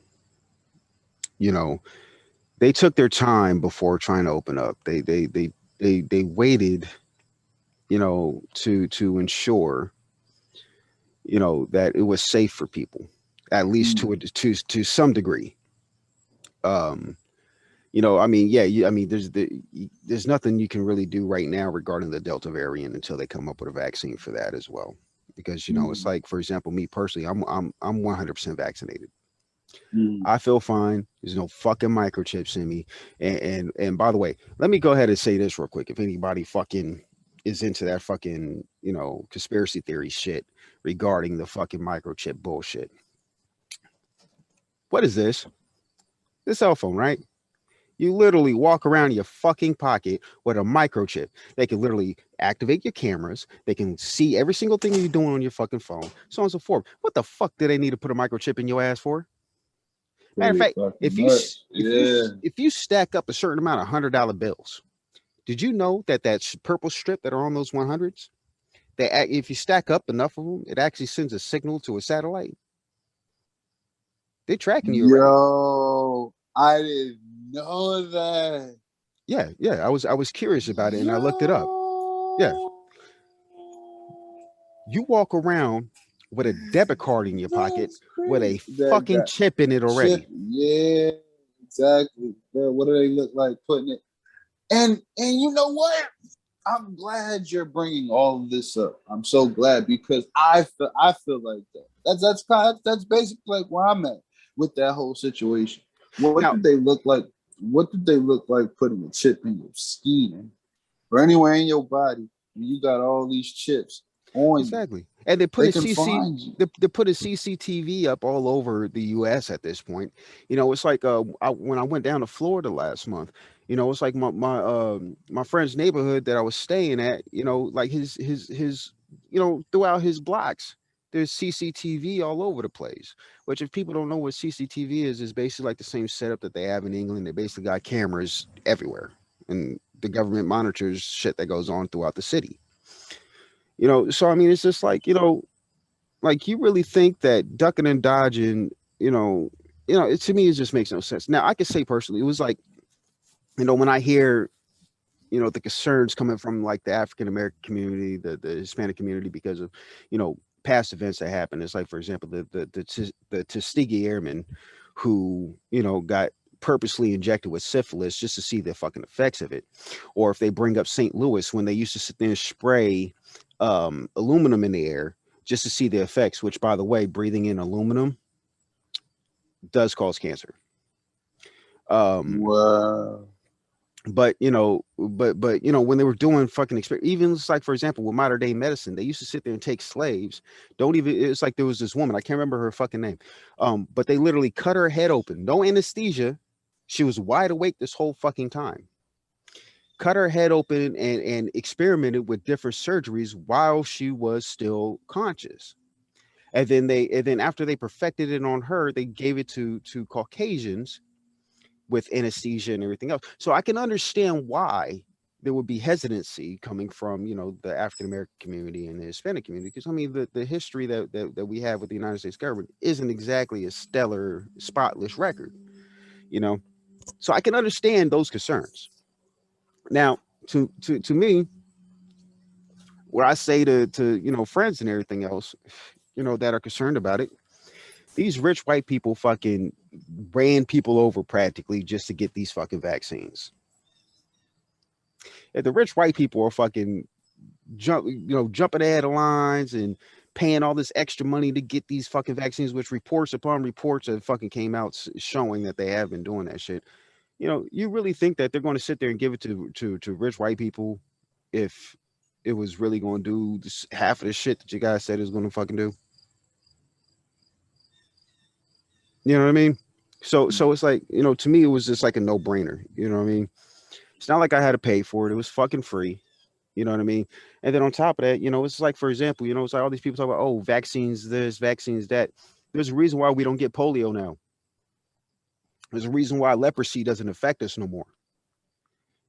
they took their time before trying to open up. They waited, to ensure that it was safe for people, at least to some degree. I mean, yeah, I mean, there's nothing you can really do right now regarding the Delta variant until they come up with a vaccine for that as well. Because it's like, for example, me personally, I'm 100% vaccinated. I feel fine. There's no fucking microchips in me. And by the way, let me go ahead and say this real quick. If anybody fucking is into that fucking conspiracy theory shit regarding the fucking microchip bullshit, what is this? This cell phone, right? You literally walk around your fucking pocket with a microchip. They can literally activate your cameras. They can see every single thing you're doing on your fucking phone, so on and so forth. What the fuck do they need to put a microchip in your ass for? Matter of fact, if you stack up a certain amount of $100 bills, did you know that purple strip that are on those 100s, that if you stack up enough of them, it actually sends a signal to a satellite? They're tracking you already. Yo, I didn't know that. Yeah. I was curious about it, and I looked it up. Yeah. You walk around with a debit card in your pocket with a fucking chip in it already. Yeah, exactly. Bro, what do they look like putting it? And you know what? I'm glad you're bringing all of this up. I'm so glad, because I feel like that. That's basically like where I'm at. with that whole situation? What Now, did they look like? What did they look like putting a chip in your skin or anywhere in your body when you got all these chips on you? exactly. And they put They a can find you. they put a CCTV up all over the US at this point. It's like when I went down to Florida last month, it's like my friend's neighborhood that I was staying at, like his throughout his blocks. There's CCTV all over the place. Which, if people don't know what CCTV is basically like the same setup that they have in England. They basically got cameras everywhere, and the government monitors shit that goes on throughout the city. So I mean, it's just like, like, you really think that ducking and dodging, to me, it just makes no sense. Now, I could say personally, it was like, when I hear, the concerns coming from like the African American community, the Hispanic community, because of, past events that happened. It's like, for example, the Tuskegee Airmen who, got purposely injected with syphilis just to see the fucking effects of it. Or if they bring up St. Louis, when they used to sit there and spray aluminum in the air just to see the effects, which, by the way, breathing in aluminum does cause cancer. Um, Wow. but when they were doing fucking even, it's like, for example, with modern day medicine, they used to sit there and take slaves. Don't even It's like there was this woman, I can't remember her fucking name, but they literally cut her head open, no anesthesia. She was wide awake this whole fucking time. Cut her head open and experimented with different surgeries while she was still conscious. And then after they perfected it on her, they gave it to Caucasians with anesthesia and everything else. So I can understand why there would be hesitancy coming from, the African American community and the Hispanic community, because I mean, the history that we have with the United States government isn't exactly a stellar, spotless record, you know. So I can understand those concerns. Now, to me, what I say to friends and everything else, that are concerned about it, these rich white people fucking ran people over practically just to get these fucking vaccines. If the rich white people are fucking jumping ahead of lines and paying all this extra money to get these fucking vaccines, which reports upon reports that fucking came out showing that they have been doing that shit. You really think that they're going to sit there and give it to rich white people if it was really going to do half of the shit that you guys said it was going to fucking do? You know what I mean? So it's like, to me, it was just like a no brainer. You know what I mean? It's not like I had to pay for it. It was fucking free. You know what I mean? And then on top of that, it's like, for example, it's like all these people talk about, oh, vaccines this, vaccines that. There's a reason why we don't get polio now. There's a reason why leprosy doesn't affect us no more.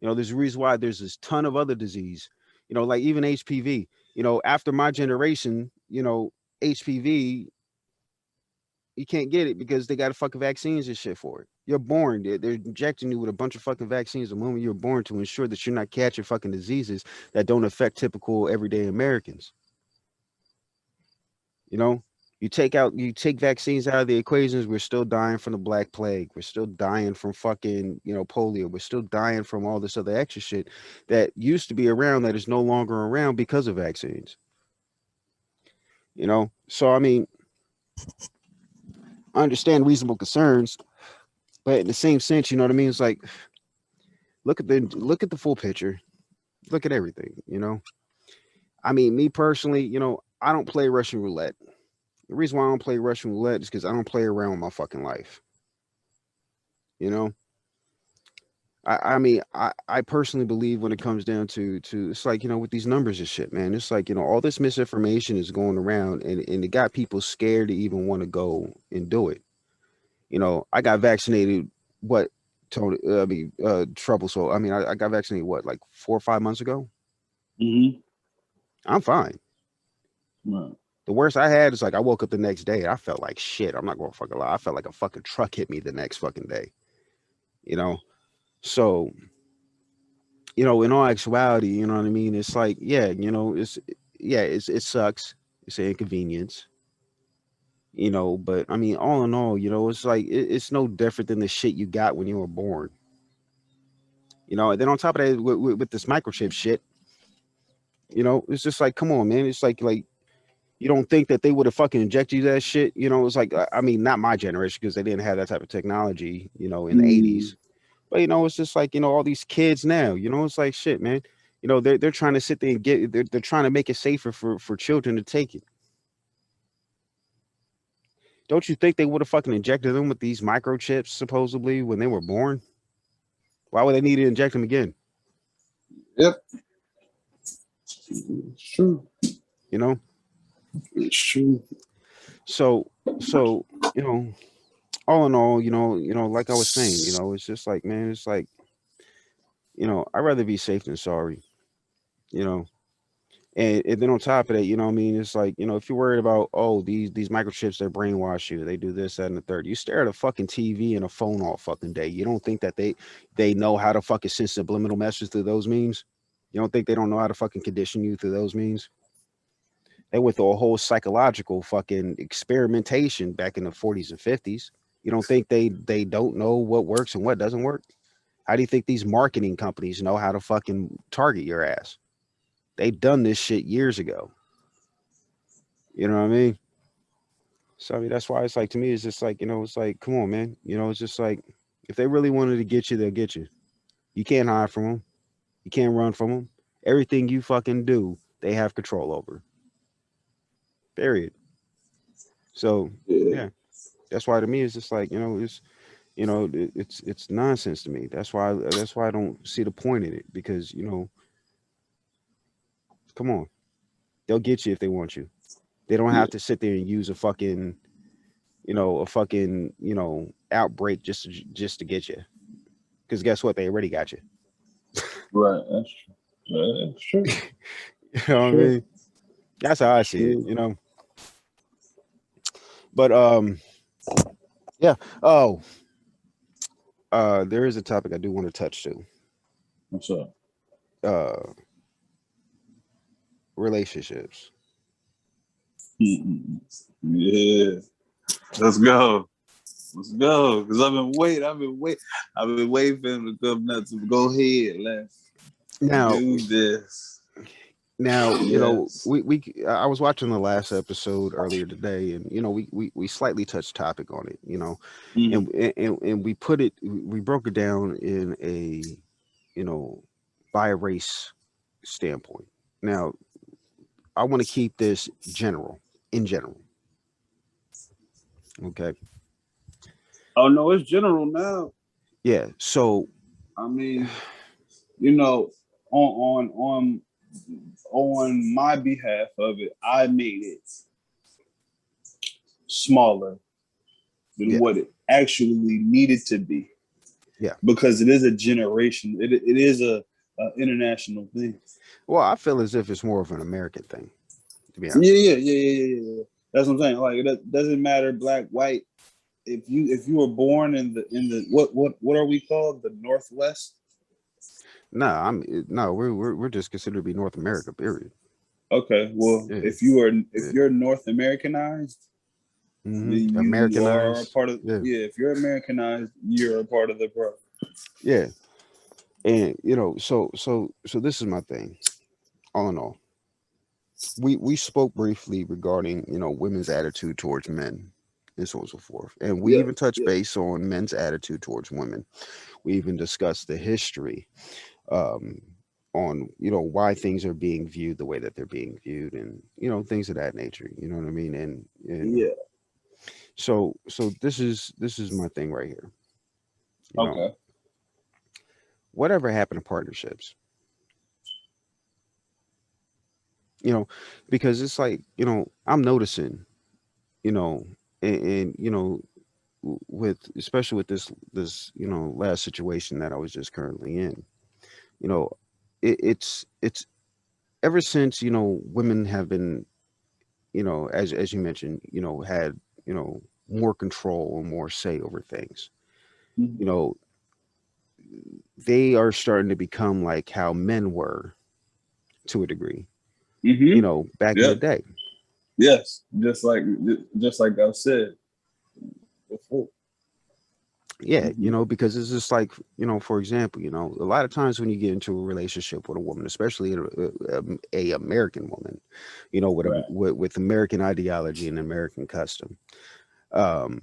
There's a reason why there's this ton of other disease, like even HPV. After my generation, HPV, you can't get it because they got fucking vaccines and shit for it. You're born. They're injecting you with a bunch of fucking vaccines the moment you're born to ensure that you're not catching fucking diseases that don't affect typical everyday Americans. You know, you take vaccines out of the equations, we're still dying from the Black Plague. We're still dying from fucking, polio. We're still dying from all this other extra shit that used to be around that is no longer around because of vaccines. So I mean, I understand reasonable concerns, but in the same sense, you know what I mean? It's like, look at the full picture. Look at everything. I mean, me personally, I don't play Russian roulette. The reason why I don't play Russian roulette is because I don't play around with my fucking life. You know, I mean, I personally believe when it comes down to it's like, with these numbers and shit, man, it's like, all this misinformation is going around, and it got people scared to even want to go and do it. I got vaccinated, what, Tony, Trouble Soul. I mean, I got vaccinated, what, like 4 or 5 months ago? Mm-hmm. I'm fine. Right. The worst I had is like I woke up the next day. I felt like shit. I'm not gonna fucking lie. I felt like a fucking truck hit me the next fucking day. You know, so in all actuality, you know what I mean. It's like, yeah, it sucks. It's an inconvenience. But I mean, all in all, it's like it's no different than the shit you got when you were born. And then on top of that, with this microchip shit, it's just like, come on, man. It's like You don't think that they would have fucking injected you that shit? You know, it's like, I mean, not my generation because they didn't have that type of technology, you know, in the Mm, 80s. But, you know, it's just like, you know, all these kids now, you know, it's like shit, man. You know, they're trying to sit there and they're trying to make it safer for children to take it. Don't you think they would have fucking injected them with these microchips supposedly when they were born? Why would they need to inject them again? yep, it's true. You know? It's true. So, you know, all in all, like I was saying, you know, it's just like, man, it's like, you know, I'd rather be safe than sorry, you know. And then on top of that, you know what I mean? It's like, you know, if you're worried about, oh, these microchips, they brainwash you, they do this, that, and the third. You stare at a fucking TV and a phone all fucking day. You don't think that they know how to fucking send subliminal messages through those means? You don't think they don't know how to fucking condition you through those means? They went through a whole psychological fucking experimentation back in the 40s and 50s. You don't think they don't know what works and what doesn't work? How do you think these marketing companies know how to fucking target your ass? They've done this shit years ago. You know what I mean? So I mean that's why it's like to me it's just like, you know, it's like, come on, man. You know, it's just like if they really wanted to get you, they'll get you. You can't hide from them. You can't run from them. Everything you fucking do, they have control over. Period. So Yeah, yeah, that's why to me it's just like, you know, it's nonsense to me. That's why I don't see the point in it because, you know, come on. They'll get you if they want you. They don't yeah, have to sit there and use a fucking, outbreak just to get you. Because guess what? They already got you. right. That's true. That's true. You know what I True. mean? That's how I see it, True. you know. But yeah. Oh, there is a topic I do want to touch to. What's up? Uh Relationships. Yeah. Let's go. Let's go. Cause I've been waiting for him to come nuts. Go ahead, let's Now do this. you know, Yes. I was watching the last episode earlier today and you know, we slightly touched topic on it, you know. Mhm. And we broke it down in a, you know, by a race standpoint. Now, I want to keep this in general. Okay. Oh no, it's general now. Yeah. So, I mean, you know, on on my behalf of it, I made it smaller than yeah, what it actually needed to be yeah. because it is a generation. It is a international thing. Well, I feel as if it's more of an American thing, to be honest Yeah, with yeah, yeah, yeah, yeah, yeah. That's what I'm saying. Like it doesn't matter black, white. If you were born in the what are we called? The Northwest. you. No, no, we're just considered to be North America, period. Okay, well, Yeah, if yeah. you're North Americanized, then you are a Americanized. part of. Yeah, Yeah, if you're Americanized, you're a part of the pro. yeah. And you know, so this is my thing. All in all, we spoke briefly regarding, you know, women's attitude towards men and so on and so forth, and we Yeah, even touched yeah. base on men's attitude towards women. We even discussed the history, um, on, you know, why things are being viewed the way that they're being viewed, and you know, things of that nature. You know what I mean? And Yeah. so this is my thing right here. You know, Okay. whatever happened to partnerships? You know, because it's like, you know, I'm noticing, you know, and you know, with especially with this, you know, last situation that I was just currently in, you know, it's ever since, you know, women have been, you know, as you mentioned, you know, had, you know, more control and more say over things. Mm-hmm. You know, they are starting to become like how men were to a degree, you Mm-hmm. know, back in the Yep. day. Yes. Just like I said before. Yeah, Mm-hmm. because it's just like, for example, a lot of times when you get into a relationship with a woman, especially a American woman, Right. with American ideology and American custom, um,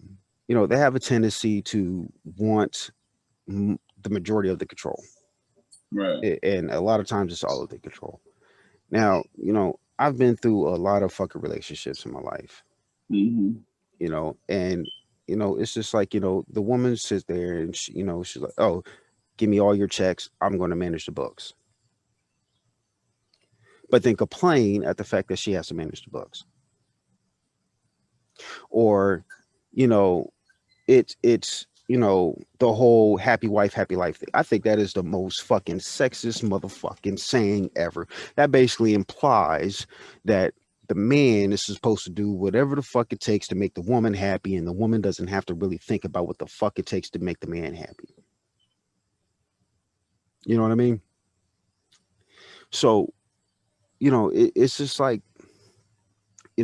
they have a tendency to want the majority of the control. Right. And a lot of times it's all of the control. Now, I've been through a lot of fucking relationships in my life, Mm-hmm. and it's just like, the woman sits there and she's like, oh, give me all your checks, I'm going to manage the books, but then complain at the fact that she has to manage the books. Or you know it's the whole happy wife happy life thing. I think that is the most fucking sexist motherfucking saying ever. That basically implies that the man is supposed to do whatever the fuck it takes to make the woman happy, and the woman doesn't have to really think about what the fuck it takes to make the man happy. You know what I mean? So it's just like,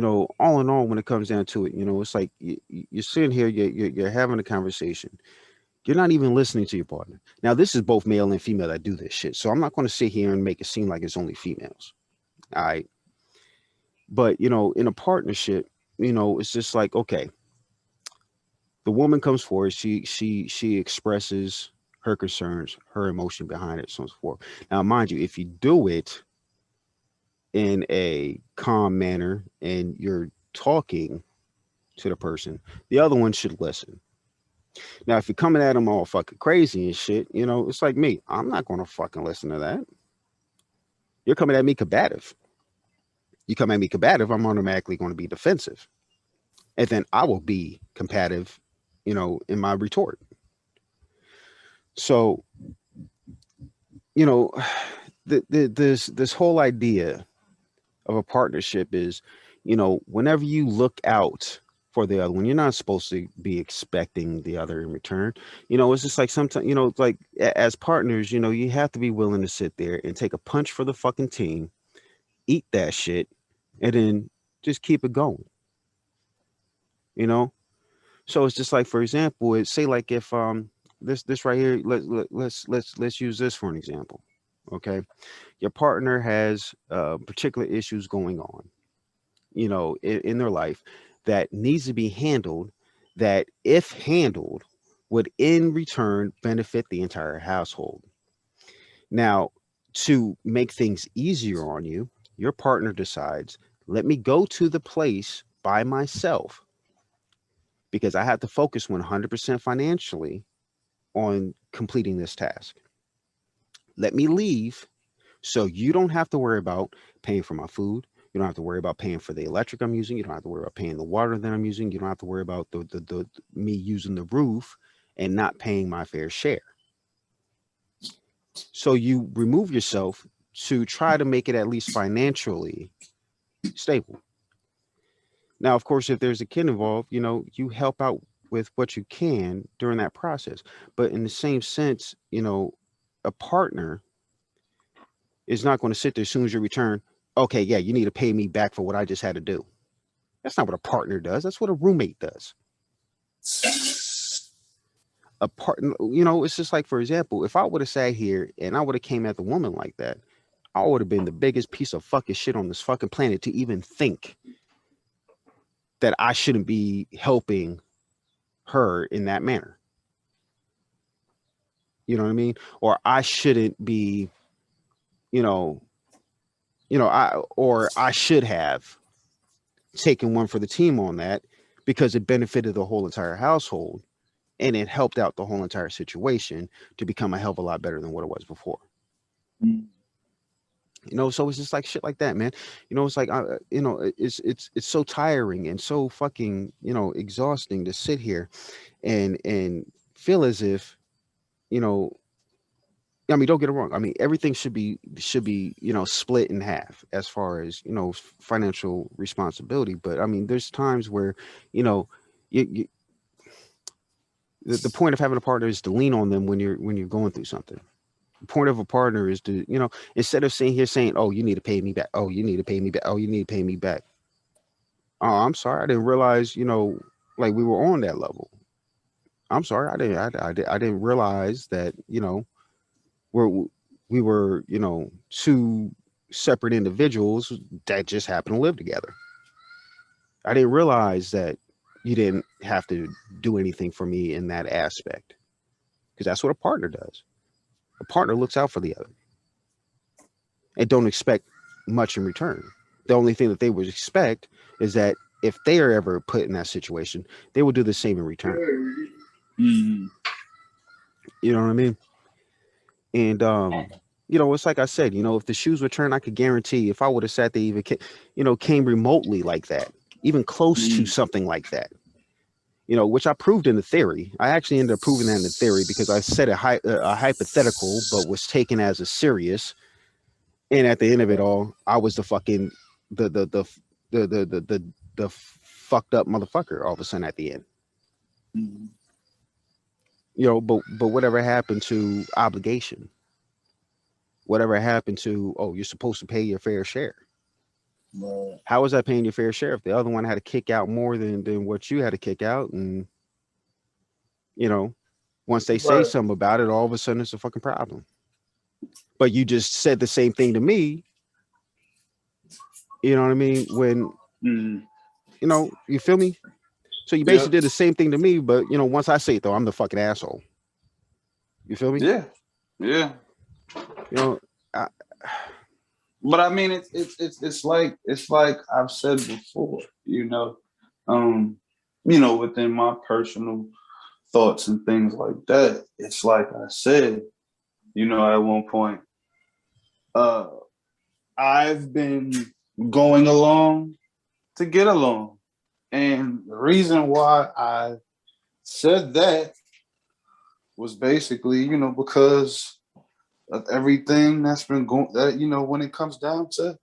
all in all, when it comes down to it, it's like you're sitting here, you're having a conversation. You're not even listening to your partner. Now, this is both male and female that do this shit. So I'm not going to sit here and make it seem like it's only females. All right. But, in a partnership, it's just like, okay, the woman comes forward, she expresses her concerns, her emotion behind it, so on and so forth. Now, mind you, if you do it in a calm manner and you're talking to the person, the other one should listen. Now, if you're coming at them all fucking crazy and shit, it's like me. I'm not going to fucking listen to that. You're coming at me combative. You come at me combative, I'm automatically going to be defensive. And then I will be combative, in my retort. So, you know, this whole idea of a partnership is, whenever you look out for the other one, you're not supposed to be expecting the other in return. It's just like sometimes, like as partners, you have to be willing to sit there and take a punch for the fucking team, eat that shit, and then just keep it going. You know, so it's just like, for example, it say like if this right here, let's use this for an example. Okay, your partner has particular issues going on, in their life that needs to be handled, that if handled would in return benefit the entire household. Now, to make things easier on you, your partner decides, let me go to the place by myself because I have to focus 100% financially on completing this task. Let me leave so you don't have to worry about paying for my food. You don't have to worry about paying for the electric I'm using. You don't have to worry about paying the water that I'm using. You don't have to worry about the me using the roof and not paying my fair share. So you remove yourself to try to make it at least financially stable. Now, of course, if there's a kid involved, you help out with what you can during that process. But in the same sense, a partner is not going to sit there as soon as you return. Okay, yeah, you need to pay me back for what I just had to do. That's not what a partner does. That's what a roommate does. A partner, it's just like, for example, if I would have sat here and I would have came at the woman like that, I would have been the biggest piece of fucking shit on this fucking planet to even think that I shouldn't be helping her in that manner. You know what I mean? Or I shouldn't be, you know, I should have taken one for the team on that because it benefited the whole entire household and it helped out the whole entire situation to become a hell of a lot better than what it was before. Mm. So it's just like shit like that, man. It's like it's so tiring and so fucking exhausting to sit here and feel as if you know I mean, don't get it wrong. I mean, everything should be split in half as far as financial responsibility. But I mean, there's times where you know you the point of having a partner is to lean on them when you're going through something. The point of a partner is to instead of sitting here saying, "Oh, you need to pay me back. Oh, you need to pay me back. Oh, you need to pay me back." Oh, I'm sorry, I didn't realize like we were on that level. I'm sorry, I didn't realize that, we're we were, two separate individuals that just happen to live together. I didn't realize that you didn't have to do anything for me in that aspect, because that's what a partner does. A partner looks out for the other and don't expect much in return. The only thing that they would expect is that if they are ever put in that situation, they will do the same in return. Mm. You know what I mean? And it's like I said, if the shoes were turned, I could guarantee if I would have sat there even came remotely like that, even close to Mm. something like that, which I proved in the theory. I actually ended up proving that in the theory because I said a hypothetical, but was taken as a serious. And at the end of it all, I was the fucking the fucked up motherfucker all of a sudden at the end. Mm. But whatever happened to obligation? Whatever happened to, oh, you're supposed to pay your fair share? Right. How was that paying your fair share if the other one had to kick out more than what you had to kick out? And once they say Right. something about it, all of a sudden it's a fucking problem. But you just said the same thing to me. You know what I mean? When Mm. you feel me? So you basically Yep. did the same thing to me, but once I say it though, I'm the fucking asshole. You feel me? Yeah. Yeah. You know, I, But I mean, it's like I've said before, within my personal thoughts and things like that. It's like I said, at one point, uh, I've been going along to get along, and the reason why I said that was basically, because of everything that's been going. That when it comes down to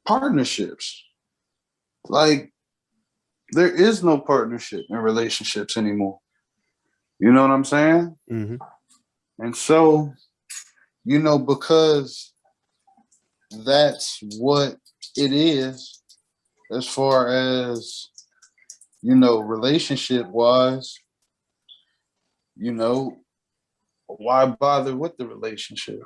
partnerships, like there is no partnership in relationships anymore. You know what I'm saying? mm-hmm. And so, because that's what it is as far as, relationship wise, why bother with the relationship?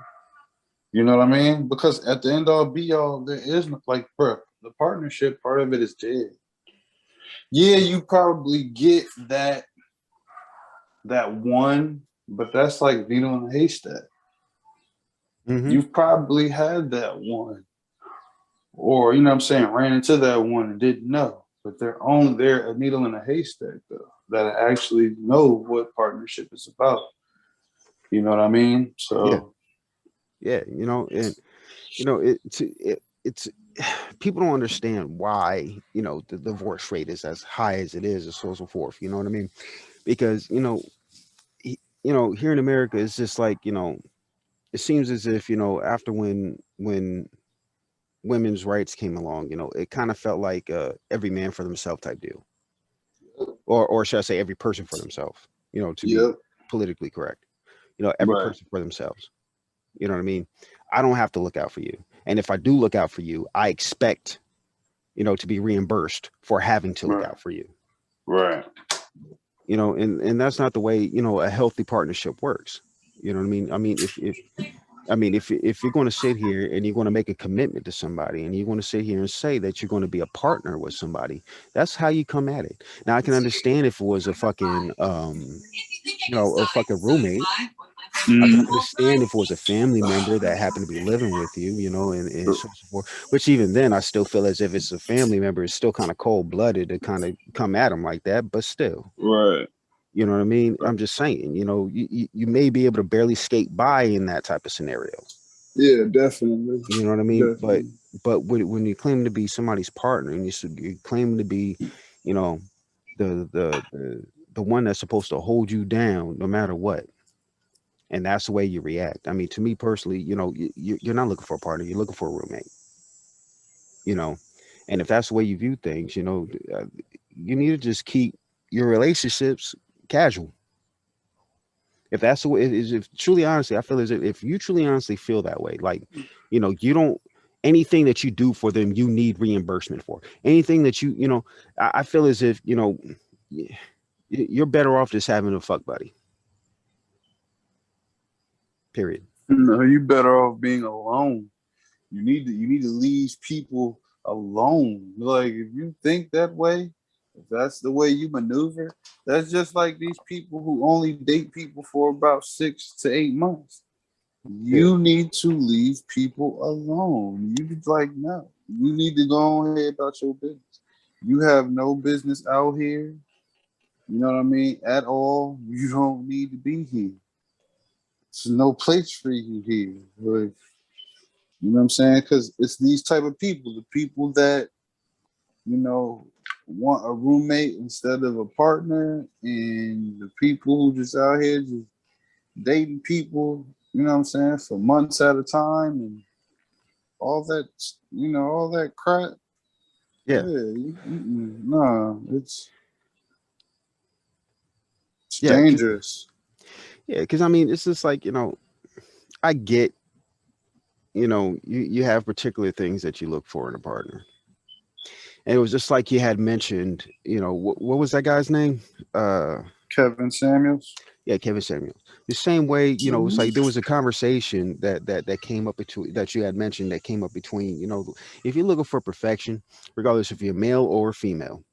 You know what I mean? Because at the end all be all, there is no, like, bro, the partnership part of it is dead. Yeah, you probably get that one, but that's like needle in a haystack. Mm-hmm. You've probably had that one, or what I'm saying, ran into that one and didn't know. But they're a needle in a haystack though, that actually know what partnership is about. You know what I mean? Yeah, So yeah. And it's people don't understand why the divorce rate is as high as it is, and so forth. You know what I mean? Because here in America, it's just like it seems as if after when women's rights came along, it kind of felt like every man for themselves type deal, or should I say every person for themselves? To be yep, politically correct, every right, person for themselves. You know what I mean? I don't have to look out for you, and if I do look out for you, I expect to be reimbursed for having to look right, out for you. right, And that's not the way a healthy partnership works. You know what I mean? If you're going to sit here and you're going to make a commitment to somebody and you're going to sit here and say that you're going to be a partner with somebody, that's how you come at it. Now I can understand if it was a fucking a fucking roommate. I can mm, understand if it was a family member that happened to be living with you, and so forth. Which even then, I still feel as if it's a family member, it's still kind of cold blooded to kind of come at them like that. But still, right, you know what I mean? I'm just saying, you may be able to barely skate by in that type of scenario. yeah, definitely, You know what I mean? But definitely, when you claim to be somebody's partner and you claim to be, you know, the one that's supposed to hold you down no matter what, and that's the way you react. I mean, to me personally, you're not looking for a partner, you're looking for a roommate. You know, and if that's the way you view things, you need to just keep your relationships casual. If that's the way it is, if truly honestly, I feel as if you truly honestly feel that way, like, you don't, anything that you do for them, you need reimbursement for anything that I feel as if, You're better off just having a fuck buddy. Period. No, you better off being alone. You need to leave people alone. Like if you think that way, if that's the way you maneuver, that's just like these people who only date people for about 6 to 8 months. Yeah. You need to leave people alone. You just like no. You need to go on ahead about your business. You have no business out here. You know what I mean? At all. You don't need to be here. There's no place for you here. Like, you know what I'm saying? Because it's these type of people, the people that, you know, want a roommate instead of a partner, and the people who just out here just dating people, you know what I'm saying, for months at a time and all that, all that crap. Yeah. Yeah, nah, it's Yeah. dangerous. Yeah. Because I mean, it's just like, I get, you have particular things that you look for in a partner. And it was just like you had mentioned, what was that guy's name? Uh, Kevin Samuels. yeah, Kevin Samuel. The same way, it's like there Mhm. was a conversation that came up between that you had mentioned that came up between, if you're looking for perfection, regardless if you're male or female,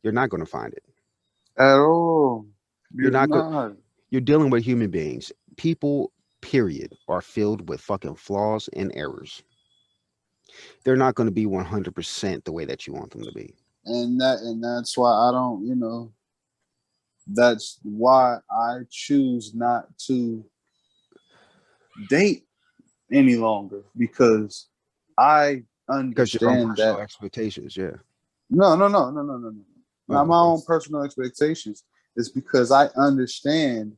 you're not going to find it. At all. You're You're not good. not. You're dealing with human beings. People, period, are filled with fucking flaws and errors. They're not going to be 100% the way that you want them to be. And that's why I don't, that's why I choose not to date any longer because I Because your own understand personal that. expectations. Yeah. No, no, no, no, no, no, no. Oh, Not my okay. own personal expectations. It's because I understand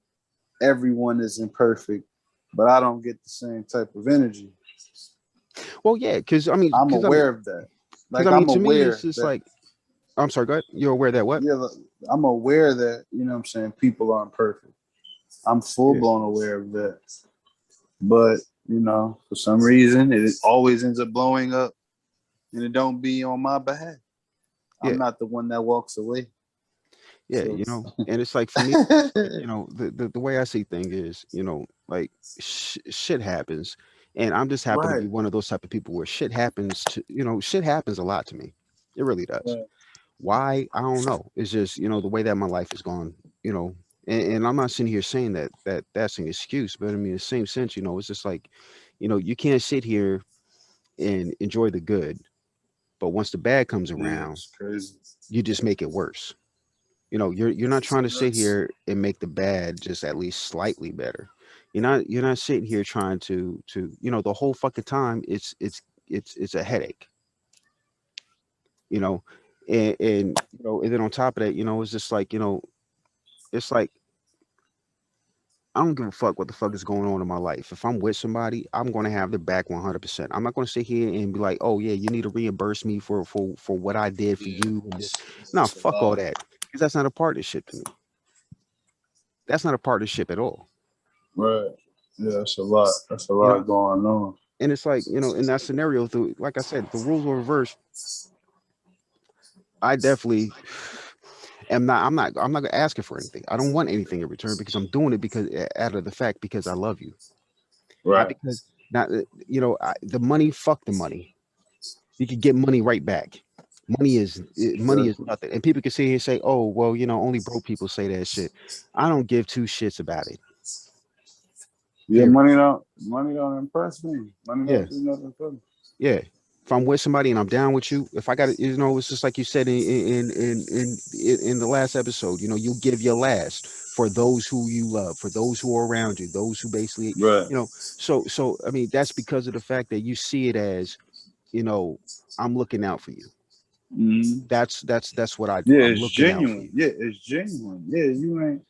everyone is imperfect, but I don't get the same type of energy. Well, yeah, because I mean, I'm aware of that. because Like I mean, I'm to me, it's aware just that like, I'm sorry, go ahead. You're aware that what? yeah, like, I'm aware that, what I'm saying, people aren't perfect. I'm full Yeah, blown aware of that. But, for some reason it always ends up blowing up and it don't be on my behalf. I'm yeah, not the one that walks away. yeah. So And it's like for me, like, the way I see things is, like shit happens, and I'm just happen to right. be one of those type of people where shit happens to, shit happens a lot to me. It really does. Right. Why? I don't know. It's just, the way that my life is gone, and I'm not sitting here saying that's an excuse, but I mean, in the same sense, it's just like, you can't sit here and enjoy the good, but once the bad comes Yeah, around, it's crazy. you just make it worse. You're not trying to sit That's here and make the bad just at least slightly better. You're not sitting here trying to the whole fucking time it's a headache, you know, and then on top of that, it's just like, it's like I don't give a fuck what the fuck is going on in my life. If I'm with somebody, I'm going to have their back 100%. I'm not going to sit here and be like, oh yeah, you need to reimburse me for what I did for yeah, you and this. No, it's a fuck all lot. that, because that's not a partnership to me. That's not a partnership at all. Right. Yeah, that's a lot. That's a You lot know, going on. and it's like, in that scenario, like I said, the rules were reversed. I definitely am not. I'm not asking for anything. I don't want anything in return because I'm doing it because out of the fact because I love you, not Right. because not the money. Fuck the money. You could get money right back. Money is Exactly. nothing, and people can sit here and say, "Oh, well, only broke people say that shit." I don't give two shits about it. Yeah, Period. money don't impress me. Money Yeah, don't do nothing for me. yeah. If I'm with somebody and I'm down with you, if I got it, it's just like you said in the last episode. You give your last for those who you love, for those who are around you, those who basically, Right. you know. So I mean, that's because of the fact that you see it as, you know, I'm looking out for you. Mhm. That's what I do. Yeah, I'm it's looking out for genuine. you. Yeah, it's genuine. Yeah, you ain't.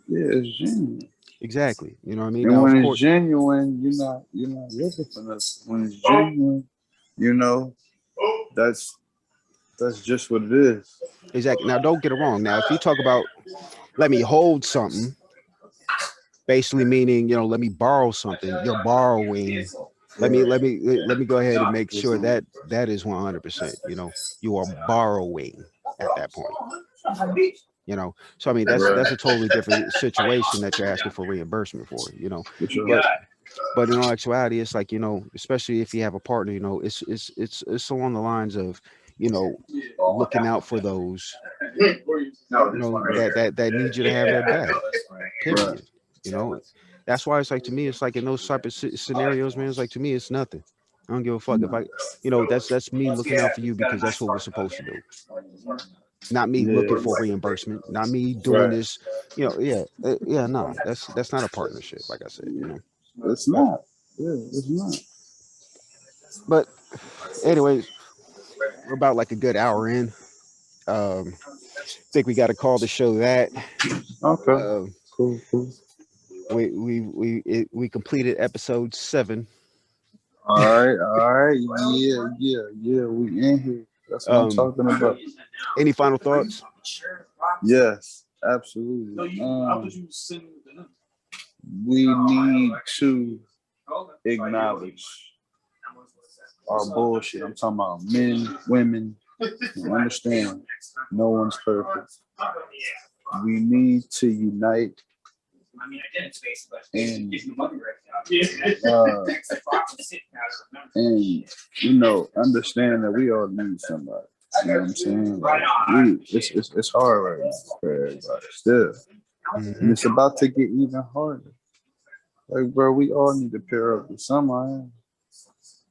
Yeah, it's genuine. Exactly. You know what I mean? And Now, when of it's course, genuine, you're not looking for nothing. When it's genuine, you know, that's that's just what it is. exactly. Now, don't get it wrong. Now, if you talk about let me hold something, basically meaning, let me borrow something, you're borrowing. Let me go ahead and make sure that that is 100%. You are borrowing at that point. You know, so I mean that's a totally different situation that you're asking for reimbursement for. You know, For sure. but in all actuality, it's like, you know, especially if you have a partner, you know, it's along the lines of, you know, looking out for those, you know, that need you to have their back. Right. Period. You know, that's why it's like, to me, it's like in those type of scenarios, man. It's like, to me, it's nothing. I don't give a fuck if I, you know, that's me looking out for you because that's what we're supposed to do. Not me looking for reimbursement. Not me doing Right. this. You know, yeah, no, that's not a partnership. Like I said, you know. It's not. Yeah, it's not. But anyways, we're about like a good hour in. Think we got to call the show that. Okay. Uh, Cool. Cool. we completed episode 7. All right. All right. Yeah. Yeah. Yeah. We in here. That's what I'm talking about. Any final thoughts? Yes. Absolutely. We need to acknowledge our bullshit. I'm talking about men, women. You understand? No one's perfect. We need to unite and you know, understand that we all need somebody. You know what I'm saying? Like, it's hard right now for everybody still. And it's about to get even harder. Like, bro, we all need to pair up with somebody.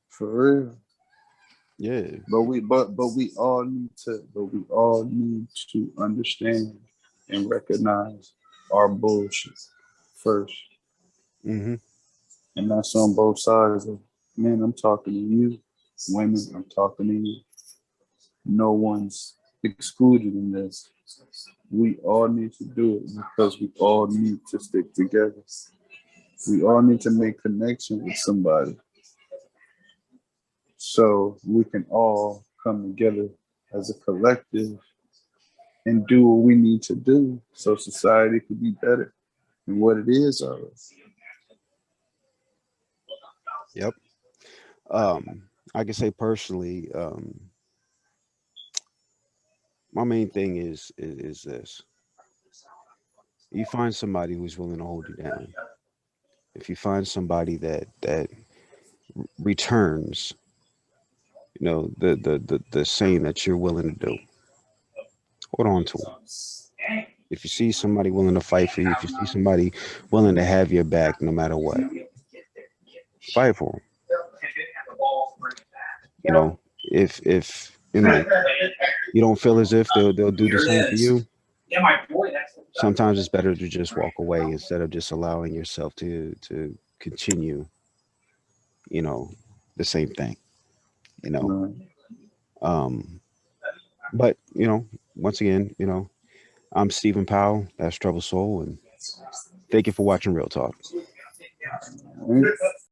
For real. Yeah. But we all need to understand and recognize our bullshit first. Mm-hmm. And that's on both sides of men, I'm talking to you, women, I'm talking to you. No one's excluded in this. We all need to do it because we all need to stick together. We all need to make connection with somebody so we can all come together as a collective and do what we need to do so society could be better than what it is already. Yep. I can say personally, my main thing is this: you find somebody who's willing to hold you down. If you find somebody that returns, you know, the same that you're willing to do, hold on to them. If you see somebody willing to fight for you, if you see somebody willing to have your back no matter what, fight for them. You know, if you know you don't feel as if they'll do the same for you, sometimes it's better to just walk away instead of just allowing yourself to continue, you know, the same thing, you know. Um, but you know, once again, you know, I'm Stephen Powell. That's Trouble Soul, and thank you for watching Real Talk. Right.